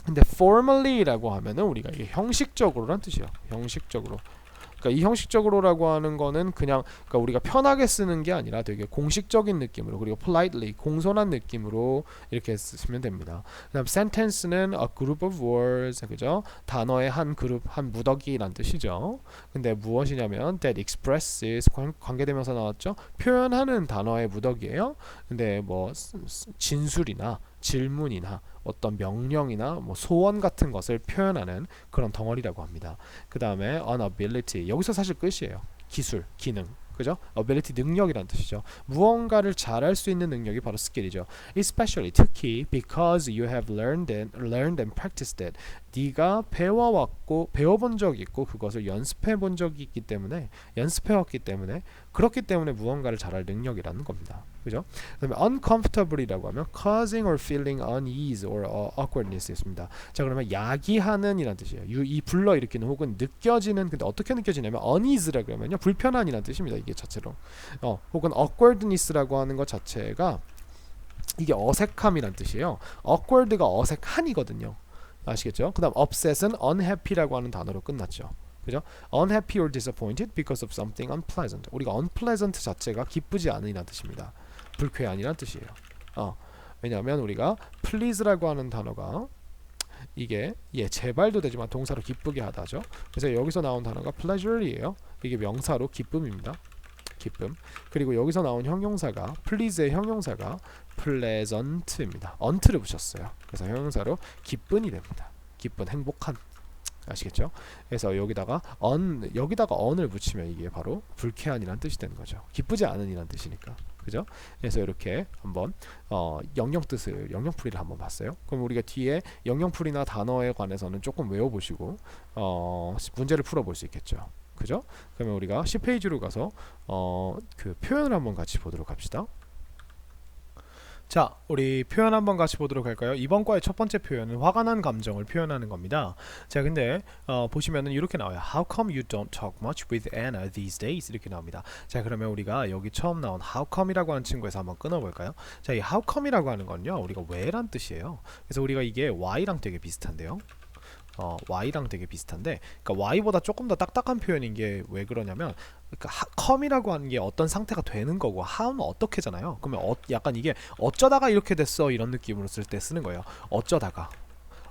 근데 formally라고 하면은 우리가 이게 형식적으로란 뜻이에요. 형식적으로. 그러니까 이 형식적으로라고 하는 거는 그냥 그러니까 우리가 편하게 쓰는 게 아니라 되게 공식적인 느낌으로 그리고 politely 공손한 느낌으로 이렇게 쓰시면 됩니다. 그다음 sentence는 a group of words 그죠? 단어의 한 그룹 한 무더기란 뜻이죠. 근데 무엇이냐면 that expresses 관계대명사 나왔죠? 표현하는 단어의 무더기예요. 근데 진술이나 질문이나 어떤 명령이나 소원 같은 것을 표현하는 그런 덩어리라고 합니다. 그 다음에 an ability 여기서 사실 끝이에요. 기술, 기능, 그죠? ability 능력이란 뜻이죠. 무언가를 잘할 수 있는 능력이 바로 스킬이죠. Especially 특히 because you have learned and practiced it. 네가 배워본 적이 있고 그것을 연습해본 적이 있기 때문에 연습해왔기 때문에 그렇기 때문에 무언가를 잘할 능력이라는 겁니다. 그죠? 그다음에 uncomfortable이라고 하면 causing or feeling unease or awkwardness 있습니다. 자, 그러면 야기하는 이란 뜻이에요. 이 불러일으키는 혹은 느껴지는 근데 어떻게 느껴지냐면 unease라 그러면요 불편한이란 뜻입니다. 이게 자체로 혹은 awkwardness라고 하는 것 자체가 이게 어색함이란 뜻이에요. awkward가 어색한이거든요. 아시겠죠? 그 다음 upset은 unhappy라고 하는 단어로 끝났죠. 그죠? unhappy or disappointed because of something unpleasant. 우리가 unpleasant 자체가 기쁘지 않은이란 뜻입니다. 불쾌한이란 뜻이에요. 왜냐하면 우리가 please라고 하는 단어가 이게 제발도 되지만 동사로 기쁘게 하다죠. 그래서 여기서 나온 단어가 pleasure이에요. 이게 명사로 기쁨입니다. 기쁨. 그리고 여기서 나온 형용사가 please의 형용사가 pleasant입니다. un를 붙였어요. 그래서 형용사로 기쁜이 됩니다. 기쁜, 행복한. 아시겠죠? 그래서 여기다가 on을 붙이면 이게 바로 불쾌한이란 뜻이 되는 거죠. 기쁘지 않은이란 뜻이니까. 그죠? 그래서 이렇게 한번 영영풀이를 한번 봤어요. 그럼 우리가 뒤에 영영풀이나 단어에 관해서는 조금 외워보시고 문제를 풀어볼 수 있겠죠. 그죠? 그러면 우리가 10페이지로 가서 그 표현을 한번 같이 보도록 합시다. 자, 우리 표현 한번 같이 보도록 할까요? 이번 과의 첫 번째 표현은 화가 난 감정을 표현하는 겁니다. 자, 근데 보시면은 이렇게 나와요. How come you don't talk much with Anna these days? 이렇게 나옵니다. 자, 그러면 우리가 여기 처음 나온 how come이라고 하는 친구에서 한번 끊어볼까요? 자, 이 how come이라고 하는 건요, 우리가 왜란 뜻이에요. 그래서 우리가 이게 why랑 되게 비슷한데요. y랑 되게 비슷한데, 그러니까 y보다 조금 더 딱딱한 표현인 게 왜 그러냐면, 그러니까 come이라고 하는 게 어떤 상태가 되는 거고 how는 어떻게잖아요. 그러면 약간 이게 어쩌다가 이렇게 됐어 이런 느낌으로 쓸 때 쓰는 거예요. 어쩌다가,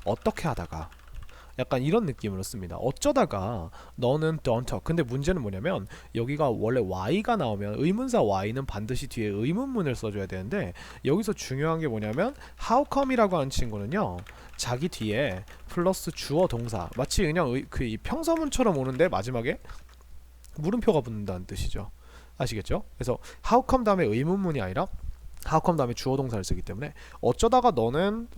어떻게 하다가, 약간 이런 느낌으로 씁니다. 어쩌다가 너는 don't talk. 근데 문제는 뭐냐면 여기가 원래 y가 나오면 의문사 y는 반드시 뒤에 의문문을 써줘야 되는데, 여기서 중요한 게 뭐냐면 how come이라고 하는 친구는요, 자기 뒤에 플러스 주어 동사, 마치 그냥 이 평서문처럼 오는데 마지막에 물음표가 붙는다는 뜻이죠. 아시겠죠? 그래서 how come 다음에 의문문이 아니라 how come 다음에 주어 동사를 쓰기 때문에 어쩌다가 너는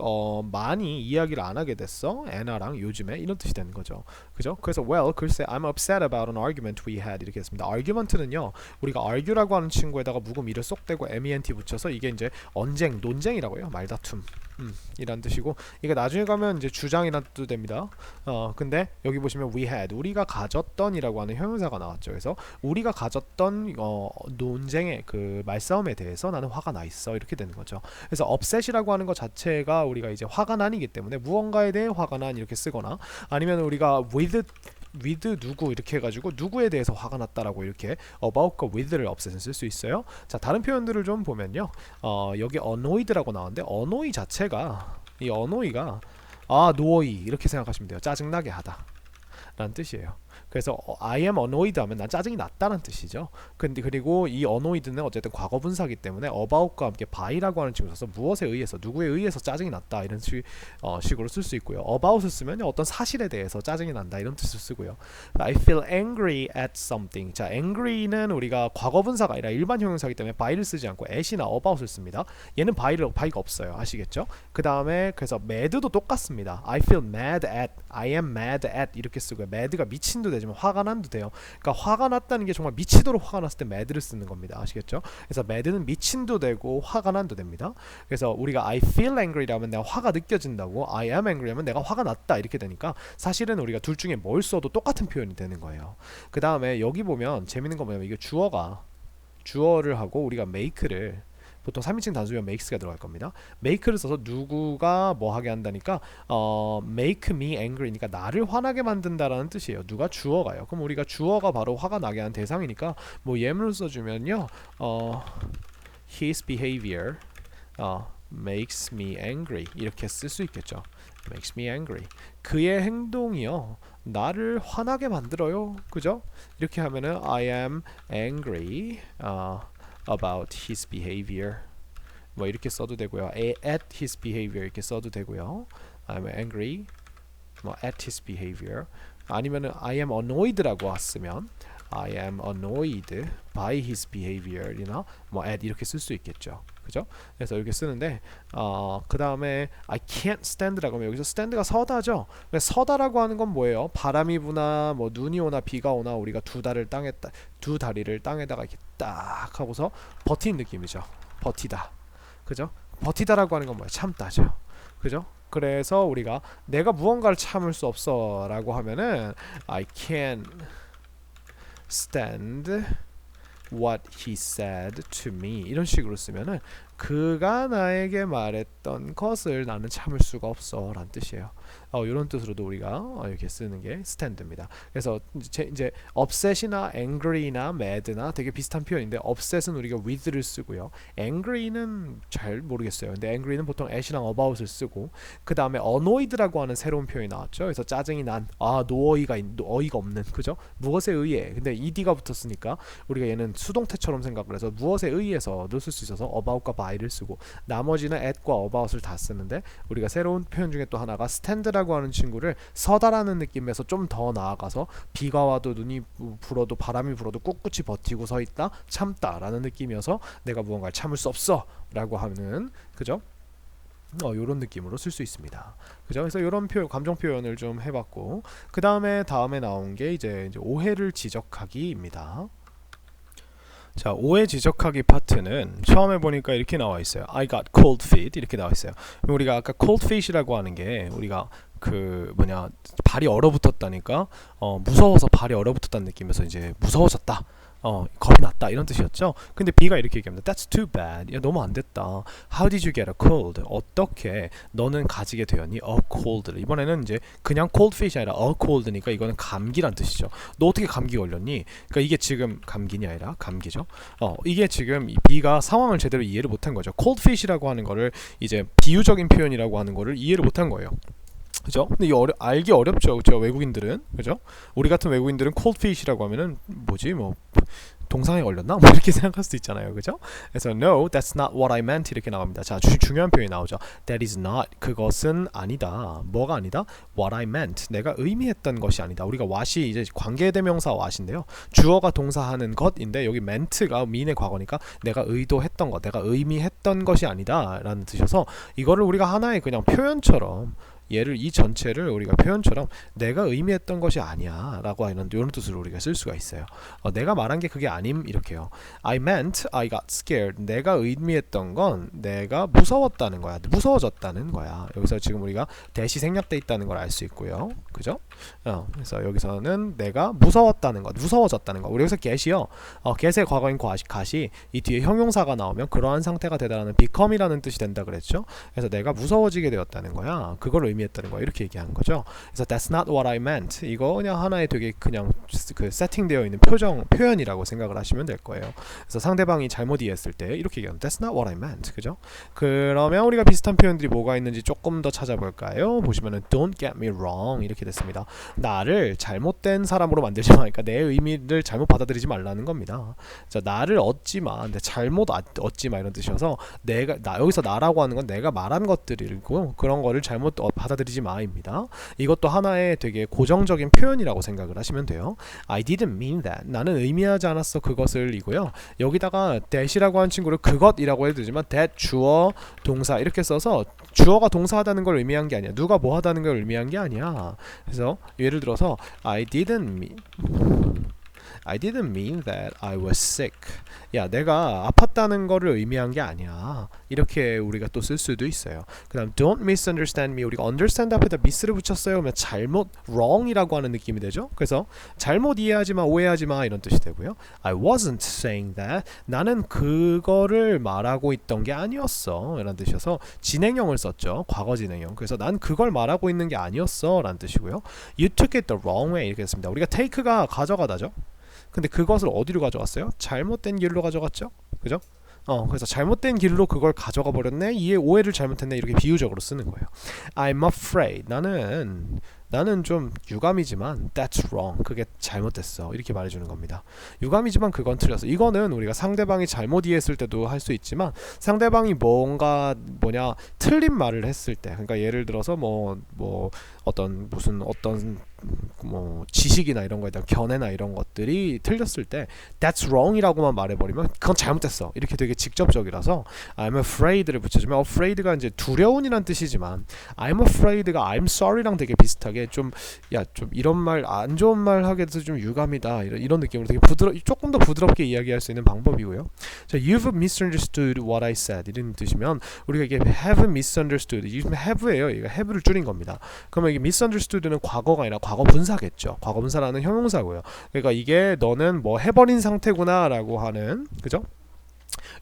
많이 이야기를 안 하게 됐어, 애나랑 요즘에, 이런 뜻이 되는 거죠. 그죠? 그래서 well, 글쎄 I'm upset about an argument we had 이렇게 했습니다. argument는요, 우리가 argue라고 하는 친구에다가 묵음 이를 쏙 대고 ment 붙여서 이게 이제 언쟁, 논쟁이라고 해요. 말다툼. 이란 뜻이고, 이게 나중에 가면 이제 주장이란 뜻도 됩니다. 근데 여기 보시면 we had, 우리가 가졌던이라고 하는 형용사가 나왔죠. 그래서 우리가 가졌던 논쟁의 그 말싸움에 대해서 나는 화가 나 있어, 이렇게 되는 거죠. 그래서 upset이라고 하는 것 자체가 우리가 이제 화가 난이기 때문에 무언가에 대해 화가 난 이렇게 쓰거나, 아니면 우리가 with 누구 이렇게 해가지고 누구에 대해서 화가 났다라고 이렇게 about과 with를 upset은 쓸 수 있어요. 자, 다른 표현들을 좀 보면요, 여기 annoyed라고 나오는데 annoy 자체가, 이 annoy가 노어이 이렇게 생각하시면 돼요. 짜증나게 하다 라는 뜻이에요. 그래서 I am annoyed 하면 난 짜증이 났다는 뜻이죠. 근데 그리고 이 annoyed는 어쨌든 과거 분사기 때문에 about과 함께 by라고 하는 친구를 써서 무엇에 의해서, 누구에 의해서 짜증이 났다 이런 식으로 쓸 수 있고요. about을 쓰면 어떤 사실에 대해서 짜증이 난다 이런 뜻을 쓰고요. I feel angry at something. 자, angry는 우리가 과거 분사가 아니라 일반 형용사이기 때문에 by를 쓰지 않고 at이나 about을 씁니다. 얘는 by가 없어요. 아시겠죠? 그 다음에 그래서 mad도 똑같습니다. I feel mad at, I am mad at 이렇게 쓰고요. mad가 미친도 되지만 화가 난도 돼요. 그러니까 화가 났다는 게 정말 미치도록 화가 났을 때 mad를 쓰는 겁니다. 아시겠죠? 그래서 mad는 미친도 되고 화가 난도 됩니다. 그래서 우리가 I feel angry라면 내가 화가 느껴진다고, I am angry라면 내가 화가 났다 이렇게 되니까 사실은 우리가 둘 중에 뭘 써도 똑같은 표현이 되는 거예요. 그 다음에 여기 보면 재밌는 거 뭐냐면, 이게 주어를 하고 우리가 make를, 보통 3인칭 단수면 makes가 들어갈 겁니다. make를 써서 누구가 뭐 하게 한다니까 make me angry니까 나를 화나게 만든다라는 뜻이에요. 누가? 주어가요. 그럼 우리가 주어가 바로 화가 나게 하는 대상이니까 뭐 예문을 써주면요, his behavior makes me angry 이렇게 쓸 수 있겠죠. makes me angry. 그의 행동이요, 나를 화나게 만들어요. 그죠? 이렇게 하면은 I am angry about his behavior 뭐 이렇게 써도 되고요. at his behavior 이렇게 써도 되고요. I'm angry 뭐 at his behavior. 아니면은 I am annoyed라고 왔으면 I am annoyed by his behavior이나 뭐 at 이렇게 쓸 수 있겠죠. 그죠? 그래서 이렇게 쓰는데 그 다음에 I can't stand라고 하면 여기서 stand가 서다죠. 서다라고 하는 건 뭐예요? 바람이 부나 뭐 눈이 오나 비가 오나 우리가 두 다리를 땅에다가 이렇게 딱 하고서 버티는 느낌이죠. 버티다. 그죠? 버티다라고 하는 건 뭐예요? 참다죠. 그죠? 그래서 우리가 내가 무언가를 참을 수 없어 라고 하면은 I can't stand what he said to me 이런 식으로 쓰면은 그가 나에게 말했던 것을 나는 참을 수가 없어 라는 뜻이에요. 이런 뜻으로도 우리가 이렇게 쓰는 게 stand입니다. 그래서 이제 upset이나 angry나 mad나 되게 비슷한 표현인데, upset은 우리가 with를 쓰고요, angry는 잘 모르겠어요. 근데 angry는 보통 at이랑 about을 쓰고, 그 다음에 annoyed라고 하는 새로운 표현이 나왔죠. 그래서 짜증이 난, 어이가 없는, 그죠? 무엇에 의해, 근데 ed가 붙었으니까 우리가 얘는 수동태처럼 생각을 해서 무엇에 의해서도 쓸 수 있어서 about과 by를 쓰고, 나머지는 at과 about을 다 쓰는데, 우리가 새로운 표현 중에 또 하나가 stand라고 하는 친구를 서다라는 느낌에서 좀 더 나아가서 비가 와도 눈이 불어도 바람이 불어도 꿋꿋이 버티고 서 있다, 참다 라는 느낌이어서 내가 무언가를 참을 수 없어 라고 하는, 그죠? 요런 느낌으로 쓸 수 있습니다. 그죠? 그래서 요런 감정 표현을 좀 해봤고, 그 다음에 나온 게 이제 오해를 지적하기입니다. 자, 오해 지적하기 파트는 처음에 보니까 이렇게 나와 있어요. I got cold feet 이렇게 나와 있어요. 우리가 아까 cold feet이라고 하는 게 우리가 발이 얼어붙었다니까 무서워서 발이 얼어붙었다는 느낌에서 이제 무서워졌다 겁이 났다 이런 뜻이었죠. 근데 B가 이렇게 얘기합니다. That's too bad. 야, 너무 안 됐다. How did you get a cold? 어떻게 너는 가지게 되었니? A cold를. 이번에는 이제 그냥 cold fish이 아니라 a cold니까 이거는 감기란 뜻이죠. 너 어떻게 감기 걸렸니? 그러니까 이게 지금 감기냐 아니라 감기죠. 이게 지금 이 B가 상황을 제대로 이해를 못한 거죠. cold fish라고 하는 거를 이제 비유적인 표현이라고 하는 거를 이해를 못한 거예요. 그죠? 근데 이 알기 어렵죠. 그죠? 외국인들은. 그죠? 우리 같은 외국인들은 cold fish라고 하면은 뭐지? 뭐 동상에 걸렸나? 뭐 이렇게 생각할 수도 있잖아요. 그죠? 그래서 no, that's not what I meant 이렇게 나옵니다. 자, 중요한 표현이 나오죠. That is not. 그것은 아니다. 뭐가 아니다? What I meant. 내가 의미했던 것이 아니다. 우리가 what이 이제 관계대명사 what인데요. 주어가 동사하는 것인데 여기 meant가 mean의 과거니까 내가 의도했던 것, 내가 의미했던 것이 아니다 라는 뜻이어서 이거를 우리가 하나의 그냥 표현처럼 이 전체를 우리가 표현처럼 내가 의미했던 것이 아니야 라고 하는 이런 뜻으로 우리가 쓸 수가 있어요. 내가 말한 게 그게 아님 이렇게요. I meant I got scared. 내가 의미했던 건 내가 무서웠다는 거야. 무서워졌다는 거야. 여기서 지금 우리가 대시 생략돼 있다는 걸 알 수 있고요. 그죠? 그래서 여기서는 내가 무서웠다는 것, 무서워졌다는 거. 우리 여기서 get이요. get의 과거인 gat이 이 뒤에 형용사가 나오면 그러한 상태가 되다라는 become이라는 뜻이 된다 그랬죠. 그래서 내가 무서워지게 되었다는 거야. 그걸 의미했다는 거야. 이렇게 얘기한 거죠. 그래서 that's not what I meant. 이거 그냥 하나의 되게 그냥 그 세팅되어 있는 표현이라고 생각을 하시면 될 거예요. 그래서 상대방이 잘못 이해했을 때 이렇게 얘기하면 that's not what I meant. 그죠? 그러면 우리가 비슷한 표현들이 뭐가 있는지 조금 더 찾아볼까요? 보시면은 don't get me wrong 이렇게 됐습니다. 나를 잘못된 사람으로 만들지 마. 그러니까 내 의미를 잘못 받아들이지 말라는 겁니다. 자, 나를 얻지 마. 근데 잘못 얻지 마 이런 뜻이어서 여기서 나라고 하는 건 내가 말한 것들이고 그런 거를 잘못 받아들이지 마입니다. 이것도 하나의 되게 고정적인 표현이라고 생각을 하시면 돼요. I didn't mean that. 나는 의미하지 않았어 그것을 이고요. 여기다가 that이라고 하는 친구를 그것이라고 해도 되지만 that 주어 동사 이렇게 써서 주어가 동사하다는 걸 의미한 게 아니야. 누가 뭐 하다는 걸 의미한 게 아니야. 그래서 예를 들어서 I didn't mean that I was sick. 야, 내가 아팠다는 거를 의미한 게 아니야. 이렇게 우리가 또 쓸 수도 있어요. 그 다음 don't misunderstand me. 우리가 understand 앞에다 miss를 붙였어요. 그러면 잘못, wrong이라고 하는 느낌이 되죠. 그래서 잘못 이해하지 마, 오해하지 마 이런 뜻이 되고요. I wasn't saying that. 나는 그거를 말하고 있던 게 아니었어. 이런 뜻이어서 진행형을 썼죠. 과거 진행형. 그래서 난 그걸 말하고 있는 게 아니었어. 라는 뜻이고요. You took it the wrong way. 이렇게 됐습니다. 우리가 take가 가져가다죠. 근데 그것을 어디로 가져갔어요? 잘못된 길로 가져갔죠? 그죠? 그래서 잘못된 길로 그걸 가져가 버렸네. 이해 오해를 잘못했네. 이렇게 비유적으로 쓰는 거예요. I'm afraid. 나는 좀 유감이지만 that's wrong. 그게 잘못됐어. 이렇게 말해주는 겁니다. 유감이지만 그건 틀렸어. 이거는 우리가 상대방이 잘못 이해했을 때도 할 수 있지만 상대방이 틀린 말을 했을 때, 그러니까 예를 들어서 어떤 지식이나 이런 거에 대한 견해나 이런 것들이 틀렸을 때 that's wrong이라고만 말해버리면 그건 잘못됐어. 이렇게 되게 직접적이라서 I'm afraid를 붙여주면 afraid가 이제 두려운이란 뜻이지만 I'm afraid가 I'm sorry랑 되게 비슷하게 좀 이런 말 안 좋은 말 하게 돼서 좀 유감이다 이런 느낌으로 되게 조금 더 부드럽게 이야기할 수 있는 방법이고요. 자, you've misunderstood what I said 이런 뜻이면 우리가 이게 have misunderstood 지금 have예요. 이거 have를 줄인 겁니다. 그러면 이게 misunderstood는 과거가 아니라 과거 분사겠죠. 과거 분사라는 형용사고요. 그러니까 이게 너는 뭐 해버린 상태구나라고 하는 그죠?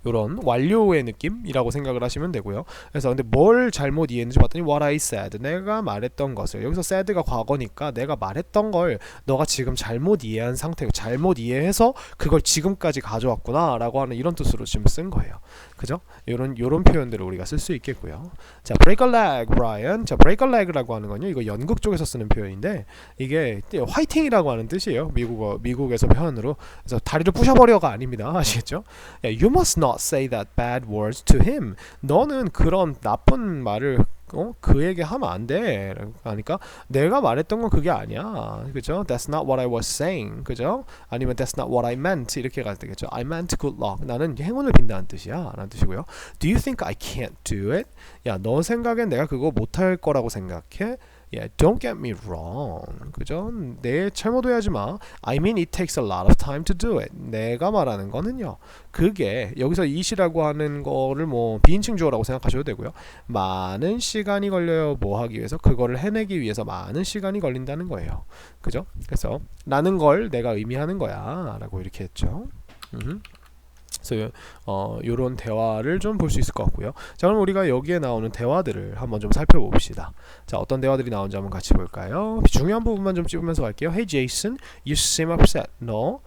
요런 완료의 느낌이라고 생각을 하시면 되고요. 그래서 근데 뭘 잘못 이해했는지 봤더니 what I said 내가 말했던 것을 여기서 said가 과거니까 내가 말했던 걸 너가 지금 잘못 이해한 상태고 잘못 이해해서 그걸 지금까지 가져왔구나 라고 하는 이런 뜻으로 지금 쓴 거예요. 그죠? 요런 표현들을 우리가 쓸 수 있겠고요. 자, break a leg, Brian. 자, break a leg라고 하는 건요. 이거 연극 쪽에서 쓰는 표현인데 이게 화이팅이라고 하는 뜻이에요. 미국에서 표현으로. 그래서 다리를 부셔버려가 아닙니다. 아시겠죠? You must not say that bad words to him. 너는 그런 나쁜 말을 그에게 하면 안 돼. 그러니까 내가 말했던 건 그게 아니야. 그죠? That's not what I was saying. 그죠? 아니면 That's not what I meant. 이렇게 가야 되겠죠. I meant good luck. 나는 행운을 빈다는 뜻이야. 라는 뜻이고요. Do you think I can't do it? 야, 너 생각엔 내가 그거 못할 거라고 생각해? Yeah, don't get me wrong. 그죠? 내 잘못 오해하지 마. I mean it takes a lot of time to do it. 내가 말하는 거는요. 그게 여기서 it이라고 하는 거를 뭐 비인칭 주어라고 생각하셔도 되고요. 많은 시간이 걸려요. 뭐 하기 위해서? 그거를 해내기 위해서 많은 시간이 걸린다는 거예요. 그죠? 그래서 라는 걸 내가 의미하는 거야. 라고 이렇게 했죠. 그래서 요런 대화를 좀 볼 수 있을 것 같고요. 자, 그럼 우리가 여기에 나오는 대화들을 한번 좀 살펴봅시다. 자, 어떤 대화들이 나오는지 한번 같이 볼까요? 중요한 부분만 좀 찝으면서 갈게요. Hey Jason, you seem upset. 너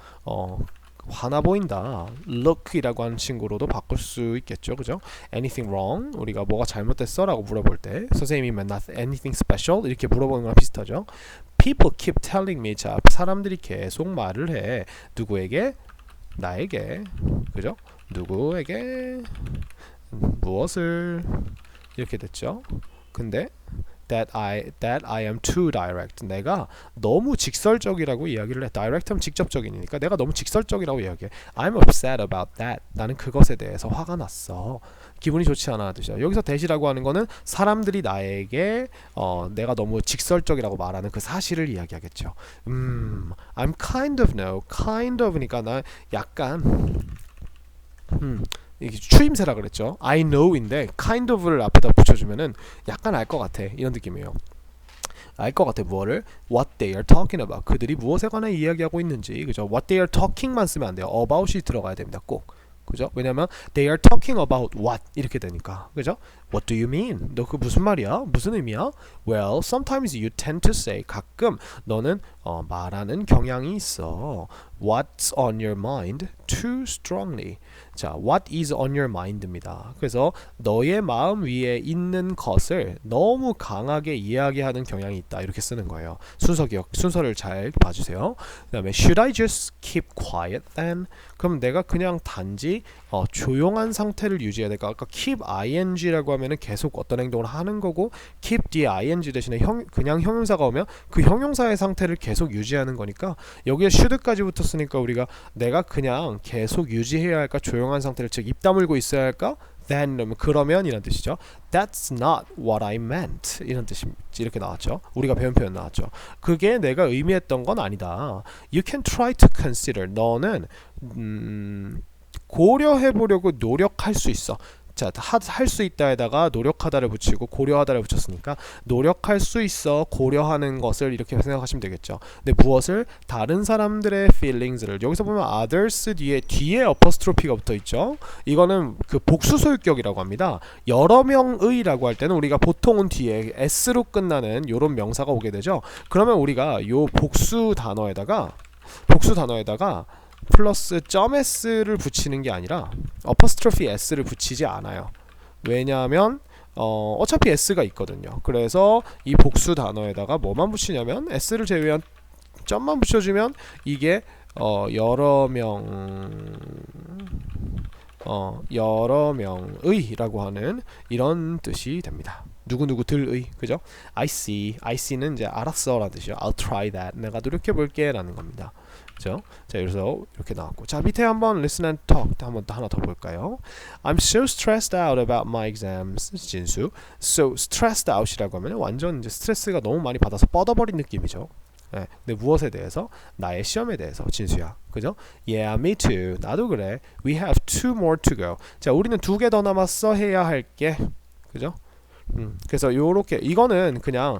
화나 보인다. Look이라고 하는 친구로도 바꿀 수 있겠죠, 그죠? Anything wrong? 우리가 뭐가 잘못됐어? 라고 물어볼 때 선생님이 맨날 anything special? 이렇게 물어보는 거랑 비슷하죠. People keep telling me. 자, 사람들이 계속 말을 해. 누구에게? 나에게. 그죠? 누구에게 무엇을 이렇게 됐죠. 근데 that I am too direct. 내가 너무 직설적이라고 이야기를 해. direct 하면 직접적이니까 내가 너무 직설적이라고 이야기해. I'm upset about that. 나는 그것에 대해서 화가 났어. 기분이 좋지 않아 뜻이죠. 여기서 that이라고 하는 거는 사람들이 나에게 내가 너무 직설적이라고 말하는 그 사실을 이야기하겠죠. I'm kind of no. kind of니까 나 약간 이게 추임새라 그랬죠. I know인데 kind of를 앞에다 붙여주면은 약간 알 것 같아 이런 느낌이에요. 알 것 같아 뭐를? What they are talking about. 그들이 무엇에 관해 이야기하고 있는지. 그죠? What they are talking만 쓰면 안 돼요. about이 들어가야 됩니다. 꼭. 그죠? 왜냐면 they are talking about what 이렇게 되니까. 그죠? What do you mean? 너 그 무슨 말이야? 무슨 의미야? Well, sometimes you tend to say. 가끔 너는 말하는 경향이 있어. What's on your mind too strongly. 자, what is on your mind입니다. 그래서 너의 마음 위에 있는 것을 너무 강하게 이야기하는 경향이 있다. 이렇게 쓰는 거예요. 순서를 잘 봐주세요. 그 다음에 should I just keep quiet then? 그럼 내가 그냥 단지 조용한 상태를 유지해야 될까? 아까 keep ing라고 하면은 계속 어떤 행동을 하는 거고 keep 뒤에 ing 대신에 그냥 형용사가 오면 그 형용사의 상태를 계속 유지하는 거니까 여기에 should까지 붙었으니까 우리가 내가 그냥 계속 유지해야 할까? 조용한 상태를 즉 입 다물고 있어야 할까? then 그러면 이런 뜻이죠. That's not what I meant. 이런 뜻이 이렇게 나왔죠. 우리가 배운 표현 나왔죠. 그게 내가 의미했던 건 아니다. You can try to consider. 너는 고려해 보려고 노력할 수 있어. 자, 할 수 있다에다가 노력하다를 붙이고 고려하다를 붙였으니까 노력할 수 있어 고려하는 것을 이렇게 생각하시면 되겠죠. 근데 무엇을? 다른 사람들의 feelings를 여기서 보면 others 뒤에 apostrophe가 붙어 있죠. 이거는 그 복수 소유격이라고 합니다. 여러 명의라고 할 때는 우리가 보통은 뒤에 s로 끝나는 요런 명사가 오게 되죠. 그러면 우리가 요 복수 단어에다가 플러스 점 s를 붙이는 게 아니라 어퍼스트로피 s를 붙이지 않아요. 왜냐하면 어차피 s가 있거든요. 그래서 이 복수 단어에다가 뭐만 붙이냐면 s를 제외한 점만 붙여주면 이게 여러 명의라고 하는 이런 뜻이 됩니다. 누구누구들의, 그죠? I see는 이제 알았어 라는 뜻이요. I'll try that. 내가 노력해 볼게 라는 겁니다. 그죠? 자, 그래서 이렇게 나왔고, 자, 밑에 한번 listen and talk 한번 하나 더 볼까요? I'm so stressed out about my exams. 진수. So stressed out이라고 하면 완전 이제 스트레스가 너무 많이 받아서 뻗어버린 느낌이죠. 네, 근데 무엇에 대해서? 나의 시험에 대해서. 진수야, 그죠? Yeah, me too. 나도 그래. We have 2 more to go. 자, 우리는 2개 더 남았어 해야 할게. 그죠? 그래서 요렇게 이거는 그냥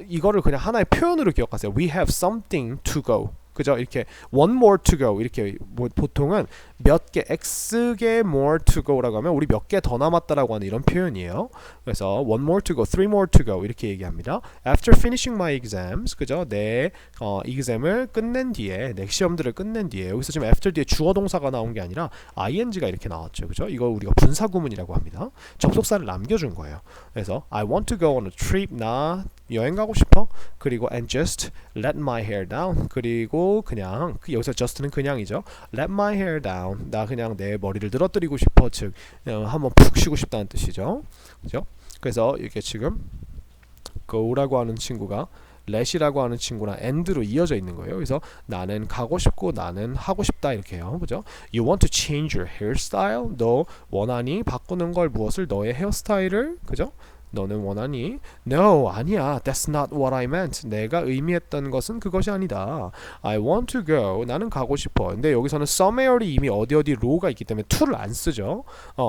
이거를 그냥 하나의 표현으로 기억하세요. We have something to go. 그죠? 이렇게 one more to go 이렇게 뭐 보통은 몇 개 x개 more to go라고 하면 우리 몇 개 더 남았다라고 하는 이런 표현이에요. 그래서 one more to go, three more to go 이렇게 얘기합니다. After finishing my exams, 그죠? 내 exam을 끝낸 뒤에 내 시험들을 끝낸 뒤에 여기서 지금 after 뒤에 주어 동사가 나온 게 아니라 ing가 이렇게 나왔죠, 그죠? 이거 우리가 분사 구문이라고 합니다. 접속사를 남겨준 거예요. 그래서 I want to go on a trip. 나 여행 가고 싶어. 그리고 and just let my hair down. 그리고 그냥 여기서 just는 그냥이죠. let my hair down. 나 그냥 내 머리를 늘어뜨리고 싶어. 즉 한번 푹 쉬고 싶다는 뜻이죠. 그죠? 그래서 이게 지금 go라고 하는 친구가 let이라고 하는 친구랑 and로 이어져 있는 거예요. 그래서 나는 가고 싶고 나는 하고 싶다 이렇게 해요. 그죠? You want to change your hairstyle? 너 원하니 바꾸는 걸 무엇을? 너의 헤어스타일을, 그죠? 너는 원하니? No, 아니야. That's not what I meant. 내가 의미했던 것은 그것이 아니다. I want to go. 나는 가고 싶어. 근데 여기서는 somewhere이 이미 어디로가 있기 때문에 to를 안 쓰죠.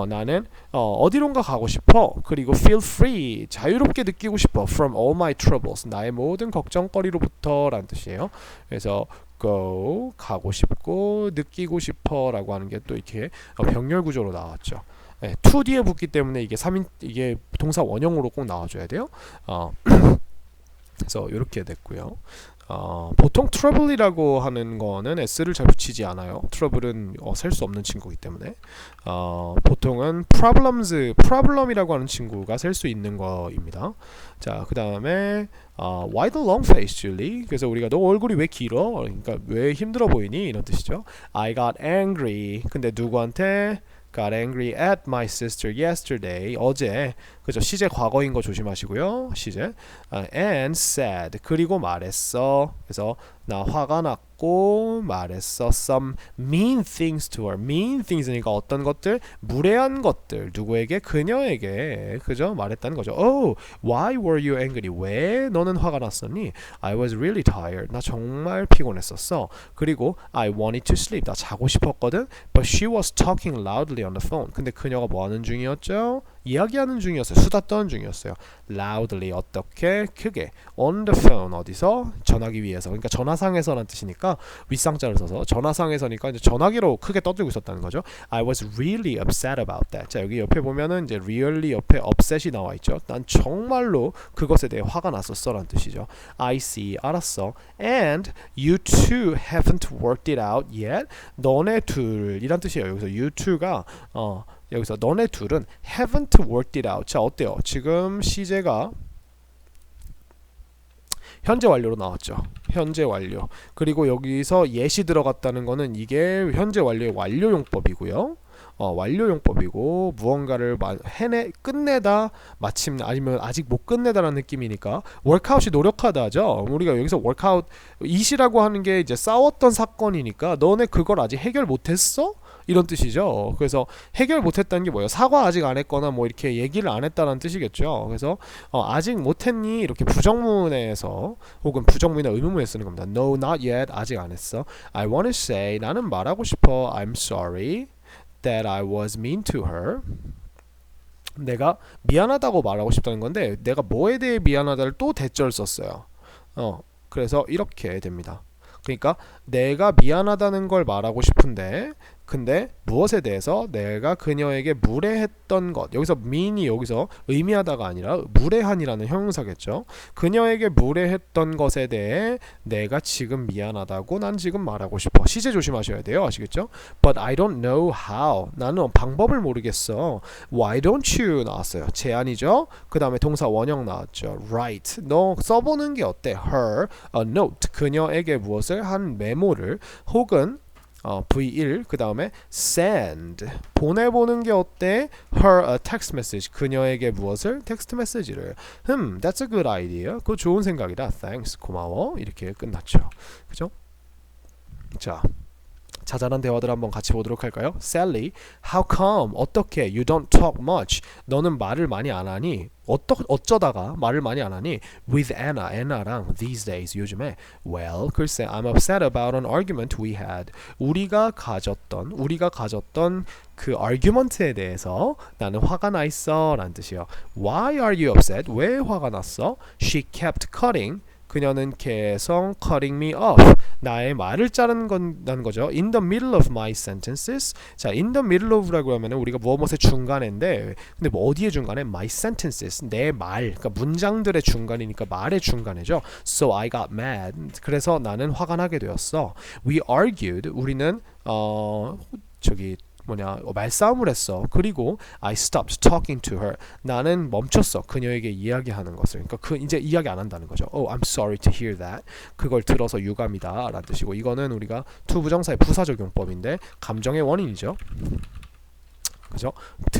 나는 어디론가 가고 싶어. 그리고 feel free. 자유롭게 느끼고 싶어. From all my troubles. 나의 모든 걱정거리로부터 라는 뜻이에요. 그래서 go 가고 싶고 느끼고 싶어라고 하는 게 또 이렇게 병렬 구조로 나왔죠. 네, to 뒤에 붙기 때문에 이게 동사 원형으로 꼭 나와줘야 돼요. 그래서 이렇게 됐고요. 보통 trouble이라고 하는 거는 s를 잘 붙이지 않아요. trouble은 셀 수 없는 친구이기 때문에 보통은 problem이라고 하는 친구가 셀 수 있는 거입니다. 자, 그 다음에 why the long face, Julie? 그래서 우리가 너 얼굴이 왜 길어? 그러니까 왜 힘들어 보이니? 이런 뜻이죠. I got angry. 근데 누구한테? got angry at my sister yesterday. 어제. 그죠? 시제 과거인 거 조심하시고요. 시제. and said. 그리고 말했어. 그래서 나 화가 났고 말했어. some mean things to her. mean things니까 어떤 것들? 무례한 것들. 누구에게? 그녀에게. 그죠? 말했다는 거죠. Oh, why were you angry? 왜 너는 화가 났었니? I was really tired. 나 정말 피곤했었어. 그리고 I wanted to sleep. 나 자고 싶었거든. But she was talking loudly on the phone. 근데 그녀가 뭐 하는 중이었죠? 이야기하는 중이었어요. 수다 떠는 중이었어요. loudly 어떻게? 크게. on the phone 어디서? 전화기 위에서. 그러니까 전화상에서라는 뜻이니까 윗상자를 써서 전화상에서니까 이제 전화기로 크게 떠들고 있었다는 거죠. I was really upset about that. 자, 여기 옆에 보면은 이제 really 옆에 upset이 나와 있죠. 난 정말로 그것에 대해 화가 났었어라는 뜻이죠. I see. 알았어. And you two haven't worked it out yet. 너네 둘이란 뜻이에요. 여기서 you two가 여기서 너네 둘은 haven't worked it out. 자, 어때요? 지금 시제가 현재 완료로 나왔죠. 현재 완료. 그리고 여기서 예시 들어갔다는 거는 이게 현재 완료의 완료용법이고요. 완료용법이고 무언가를 끝내다 마침 아니면 아직 못 끝내다라는 느낌이니까 workout이 노력하다죠. 우리가 여기서 workout it이라고 하는 게 이제 싸웠던 사건이니까 너네 그걸 아직 해결 못했어? 이런 뜻이죠. 그래서 해결 못했다는 게 뭐예요? 사과 아직 안 했거나 뭐 이렇게 얘기를 안 했다는 뜻이겠죠. 그래서 아직 못했니? 이렇게 부정문에서 혹은 부정문이나 의문문에 쓰는 겁니다. No, not yet. 아직 안 했어. I want to say 나는 말하고 싶어. I'm sorry that I was mean to her. 내가 미안하다고 말하고 싶다는 건데 내가 뭐에 대해 미안하다를 또 대절 썼어요. 그래서 이렇게 됩니다. 그러니까 내가 미안하다는 걸 말하고 싶은데 근데 무엇에 대해서 내가 그녀에게 무례했던 것 여기서 mean이 여기서 의미하다가 아니라 무례한이라는 형용사겠죠. 그녀에게 무례했던 것에 대해 내가 지금 미안하다고 난 지금 말하고 싶어. 시제 조심하셔야 돼요. 아시겠죠? But I don't know how. 나는 방법을 모르겠어. Why don't you 나왔어요. 제안이죠. 그 다음에 동사 원형 나왔죠. Write. 너 써보는 게 어때? Her a note. 그녀에게 무엇을? 한 메모를 혹은 V1 그 다음에 send 보내보는 게 어때? her a text message 그녀에게 무엇을? 텍스트 메시지를 that's a good idea 그거 좋은 생각이다 thanks 고마워 이렇게 끝났죠. 그죠? 자 자잘한 대화들 한번 같이 보도록 할까요? Sally, how come? 어떻게? You don't talk much. 너는 말을 많이 안 하니? 어쩌다가 말을 많이 안 하니? With Anna, Anna랑 these days, 요즘에. Well, 글쎄, I'm upset about an argument we had. 우리가 가졌던 그 argument에 대해서 나는 화가 나 있어 라는 뜻이에요. Why are you upset? 왜 화가 났어? She kept cutting. 그녀는 계속 cutting me off. 나의 말을 자른다는 거죠. In the middle of my sentences. 자, in the middle of라고 하면 우리가 무엇의 중간인데, 근데 뭐 어디의 중간에? My sentences. 내 말. 그러니까 문장들의 중간이니까 말의 중간이죠. So I got mad. 그래서 나는 화가 나게 되었어. We argued. 우리는 말싸움을 했어. 그리고 I stopped talking to her. 나는 멈췄어. 그녀에게 이야기하는 것을. 그러니까 이제 이야기 안 한다는 거죠. Oh, I'm sorry to hear that. 그걸 들어서 유감이다 라는 뜻이고 이거는 우리가 to 부정사의 부사적용법인데 감정의 원인이죠. 그죠?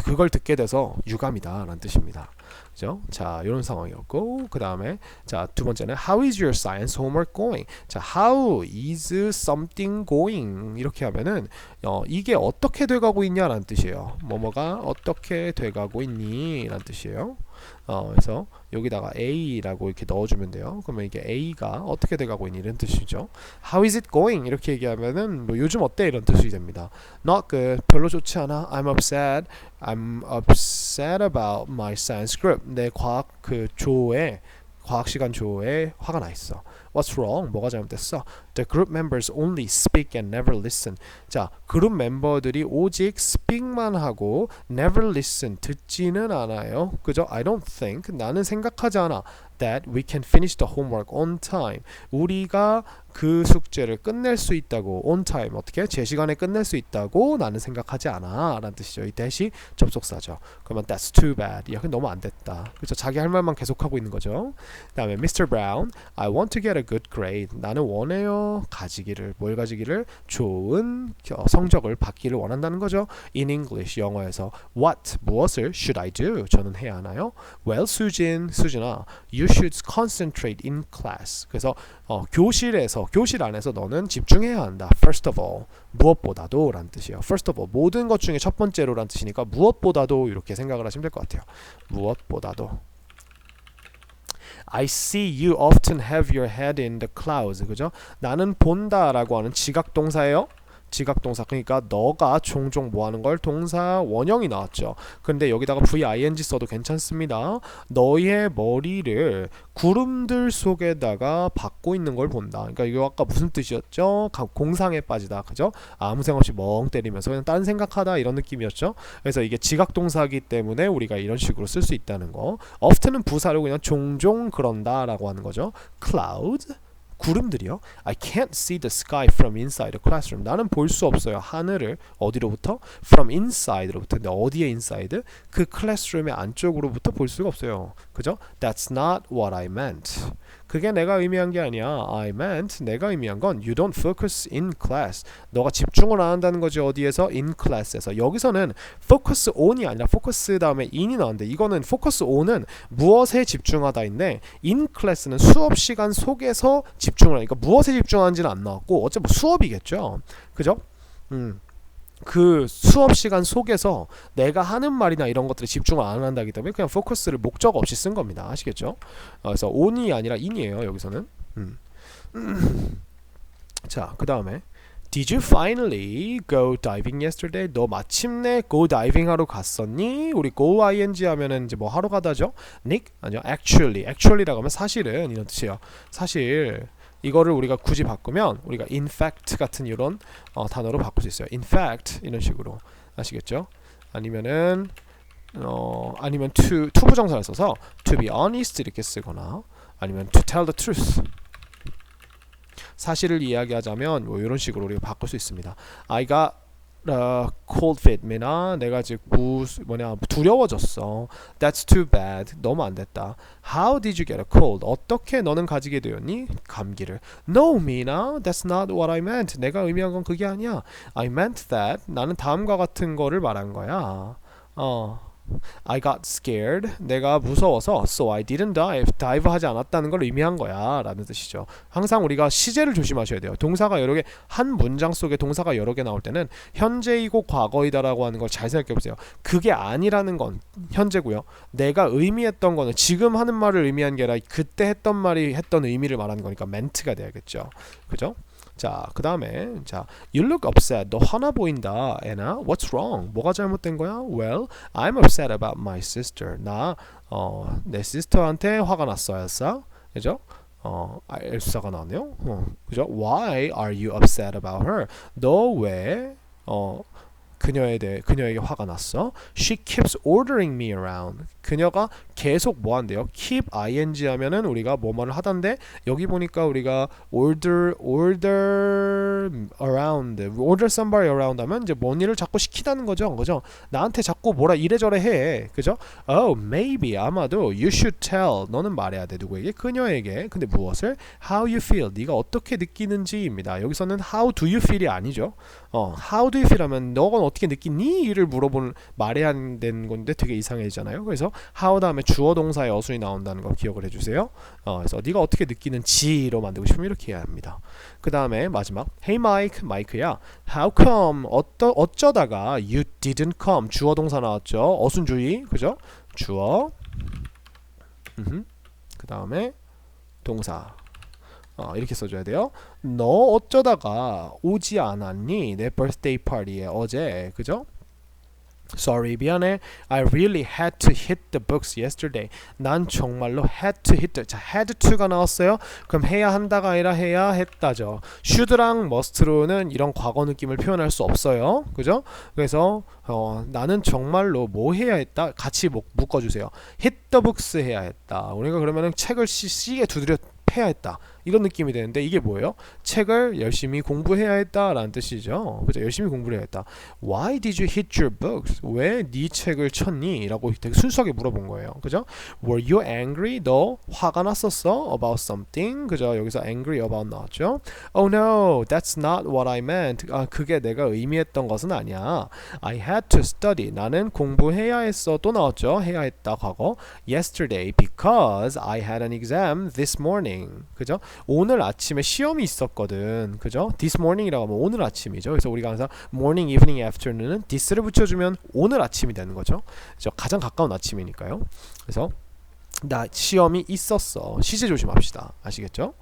그걸 듣게 돼서 유감이다 라는 뜻입니다. 그죠? 자, 이런 상황이었고 그 다음에 자, 두 번째는 How is your science homework going? 자, How is something going? 이렇게 하면은 이게 어떻게 돼가고 있냐 라는 뜻이에요. 뭐뭐가 어떻게 돼가고 있니? 라는 뜻이에요. 그래서 여기다가 A라고 이렇게 넣어주면 돼요. 그러면 이게 A가 어떻게 돼가고 있니 이런 뜻이죠. How is it going? 이렇게 얘기하면은 뭐 요즘 어때 이런 뜻이 됩니다. Not good. 별로 좋지 않아. I'm upset. I'm upset about my science group. 내 과학 그 조에 과학 시간 조에 화가 나 있어. What's wrong? 뭐가 잘못됐어? The group members only speak and never listen. 자, 그룹 멤버들이 오직 speak만 하고 never listen, 듣지는 않아요. 그죠? I don't think, 나는 생각하지 않아. That we can finish the homework on time. 우리가 그 숙제를 끝낼 수 있다고 on time 어떻게? 제 시간에 끝낼 수 있다고 나는 생각하지 않아 라는 뜻이죠. 이 that이 접속사죠. 그러면 that's too bad. 야, 너무 안 됐다. 그렇죠? 자기 할 말만 계속하고 있는 거죠. 그 다음에 Mr. Brown, I want to get a good grade. 나는 원해요. 가지기를. 뭘 가지기를? 좋은 성적을 받기를 원한다는 거죠. In English, 영어에서 what, 무엇을 should I do? 저는 해야 하나요? Well, 수진아, you should concentrate in class. 그래서 교실 안에서 너는 집중해야 한다. First of all, 무엇보다도 라는 뜻이에요. First of all, 모든 것 중에 첫 번째로 라는 뜻이니까 무엇보다도 이렇게 생각을 하시면 될 것 같아요. 무엇보다도. I see you often have your head in the clouds. 그죠? 나는 본다라고 하는 지각동사예요. 지각동사. 그러니까 너가 종종 뭐 하는 걸 동사 원형이 나왔죠. 근데 여기다가 VING 써도 괜찮습니다. 너의 머리를 구름들 속에다가 받고 있는 걸 본다. 그러니까 이거 아까 무슨 뜻이었죠? 공상에 빠지다. 그죠? 아무 생각 없이 멍 때리면서 그냥 딴 생각하다 이런 느낌이었죠. 그래서 이게 지각동사이기 때문에 우리가 이런 식으로 쓸 수 있다는 거. often은 부사로 그냥 종종 그런다라고 하는 거죠. cloud 구름들이요. I can't see the sky from inside the classroom. 나는 볼 수 없어요. 하늘을 어디로부터? From inside로부터. 근데 어디에 inside? 그 클래스룸의 안쪽으로부터 볼 수가 없어요. 그죠? That's not what I meant. 그게 내가 의미한 게 아니야. I meant 내가 의미한 건 you don't focus in class. 너가 집중을 안 한다는 거지. 어디에서? In class에서. 여기서는 focus on이 아니라 focus 다음에 in이 나오는데 이거는 focus on은 무엇에 집중하다인데 in class는 수업 시간 속에서 집중을 하니까 무엇에 집중하는지는 안 나왔고 어차피 뭐 수업이겠죠. 그죠? 그 수업 시간 속에서 내가 하는 말이나 이런 것들에 집중을 안 한다기 때문에 그냥 포커스를 목적 없이 쓴 겁니다. 아시겠죠? 그래서 on이 아니라 in이에요. 여기서는. 자, 그 다음에 Did you finally go diving yesterday? 너 마침내 go diving 하러 갔었니? 우리 go ing 하면은 이제 뭐 하러 가다죠? Nick? 아니요. Actually라고 하면 사실은 이런 뜻이에요. 사실 이거를 우리가 굳이 바꾸면 우리가 in fact 같은 이런 단어로 바꿀 수 있어요. in fact 이런 식으로 아시겠죠? 아니면은 아니면 투부정사를 써서 to be honest 이렇게 쓰거나 아니면 to tell the truth 사실을 이야기하자면 뭐 이런 식으로 우리가 바꿀 수 있습니다. I got cold feet. 미나 내가 지금 두려워졌어. That's too bad. 너무 안 됐다. How did you get a cold? 어떻게 너는 가지게 되었니? 감기를. No, 미나. That's not what I meant. 내가 의미한 건 그게 아니야. I meant that. 나는 다음과 같은 거를 말한 거야. I got scared. 내가 무서워서 so I didn't dive. dive 하지 않았다는 걸 의미한 거야 라는 뜻이죠. 항상 우리가 시제를 조심하셔야 돼요. 동사가 여러 개, 한 문장 속에 동사가 여러 개 나올 때는 현재이고 과거이다 라고 하는 걸 잘 생각해 보세요. 그게 아니라는 건 현재고요. 내가 의미했던 거는 지금 하는 말을 의미한 게 아니라 그때 했던 말이 했던 의미를 말하는 거니까 ment가 돼야겠죠. 그죠? 자, 그 다음에 자, You look upset. 너 화나 보인다. Anna, what's wrong? 뭐가 잘못된 거야? Well, I'm upset about my sister. 내 시스터한테 화가 났어, 엘사. 그죠? 엘사가 나왔네요. 그죠? Why are you upset about her? 너 왜 그녀에게 화가 났어? She keeps ordering me around. 그녀가 계속 뭐 한대요? keep ing 하면은 우리가 뭐뭐를 하던데 여기 보니까 우리가 order somebody around 하면 이제 뭔 일을 자꾸 시키다는 거죠. 그죠? 나한테 자꾸 뭐라 이래저래 해. 그죠? Oh, maybe 아마도 you should tell. 너는 말해야 돼. 누구에게? 그녀에게. 근데 무엇을? How you feel. 네가 어떻게 느끼는지입니다. 여기서는 how do you feel이 아니죠. how do you feel 하면 너건 어떻게 느끼니? 이를 말해야 되는 건데 되게 이상해지잖아요. 그래서 how 다음에 주어 동사의 어순이 나온다는 거 기억을 해주세요. 그래서 네가 어떻게 느끼는지로 만들고 싶으면 이렇게 해야 합니다. 그 다음에 마지막 Hey Mike, 마이크야. How come? 어쩌다가 you didn't come? 주어 동사 나왔죠. 어순 주의, 그죠? 주어 그 다음에 동사. 이렇게 써줘야 돼요. 너 어쩌다가 오지 않았니? 내 birthday party에 어제. 그죠? Sorry, 미안해. I really had to hit the books yesterday. 난 정말로 had to hit the. 자, had to가 나왔어요. 그럼 해야 한다가 아니라 해야 했다죠. should랑 must로는 이런 과거 느낌을 표현할 수 없어요. 그죠? 그래서 나는 정말로 뭐 해야 했다? 같이 묶어주세요. hit the books 해야 했다. 우리가 그러면은 책을 시계 두드려 해야 했다. 이런 느낌이 되는데 이게 뭐예요? 책을 열심히 공부해야 했다라는 뜻이죠. 그죠? 열심히 공부를 해야 했다. Why did you hit your books? 왜 네 책을 쳤니? 라고 되게 순수하게 물어본 거예요. 그죠? Were you angry? 너 화가 났었어? About something? 그죠? 여기서 angry about 나왔죠? Oh no, that's not what I meant. 그게 내가 의미했던 것은 아니야. I had to study. 나는 공부해야 했어. 또 나왔죠? 해야 했다 과거. Yesterday because I had an exam this morning. 그죠? 오늘 아침에 시험이 있었거든. 그죠? This morning이라고 하면 오늘 아침이죠. 그래서 우리가 항상 morning, evening, afternoon은 this를 붙여주면 오늘 아침이 되는 거죠. 그죠? 가장 가까운 아침이니까요. 그래서 나 시험이 있었어. 시제 조심합시다. 아시겠죠?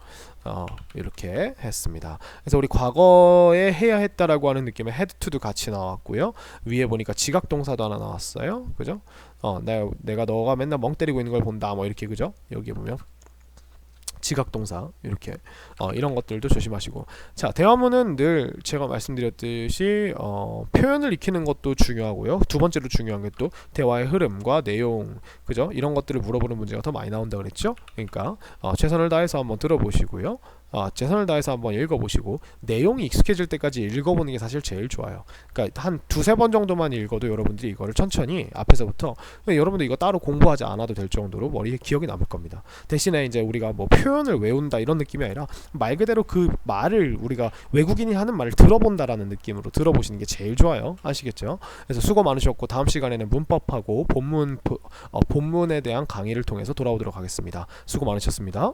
이렇게 했습니다. 그래서 우리 과거에 해야 했다라고 하는 느낌의 had to도 같이 나왔고요. 위에 보니까 지각 동사도 하나 나왔어요. 그죠? 내가 너가 맨날 멍 때리고 있는 걸 본다. 뭐 이렇게 그죠? 여기 보면 지각동사 이렇게 이런 것들도 조심하시고 자 대화문은 늘 제가 말씀드렸듯이 표현을 익히는 것도 중요하고요 두 번째로 중요한 게 또 대화의 흐름과 내용 그죠 이런 것들을 물어보는 문제가 더 많이 나온다 그랬죠 그러니까 최선을 다해서 한번 들어보시고요 최선을 다해서 한번 읽어보시고 내용이 익숙해질 때까지 읽어보는 게 사실 제일 좋아요. 그러니까 한 두세 번 정도만 읽어도 여러분들이 이거를 천천히 앞에서부터 여러분들 이거 따로 공부하지 않아도 될 정도로 머리에 기억이 남을 겁니다. 대신에 이제 우리가 뭐 표현을 외운다 이런 느낌이 아니라 말 그대로 그 말을 우리가 외국인이 하는 말을 들어본다라는 느낌으로 들어보시는 게 제일 좋아요. 아시겠죠? 그래서 수고 많으셨고 다음 시간에는 문법하고 본문에 대한 강의를 통해서 돌아오도록 하겠습니다. 수고 많으셨습니다.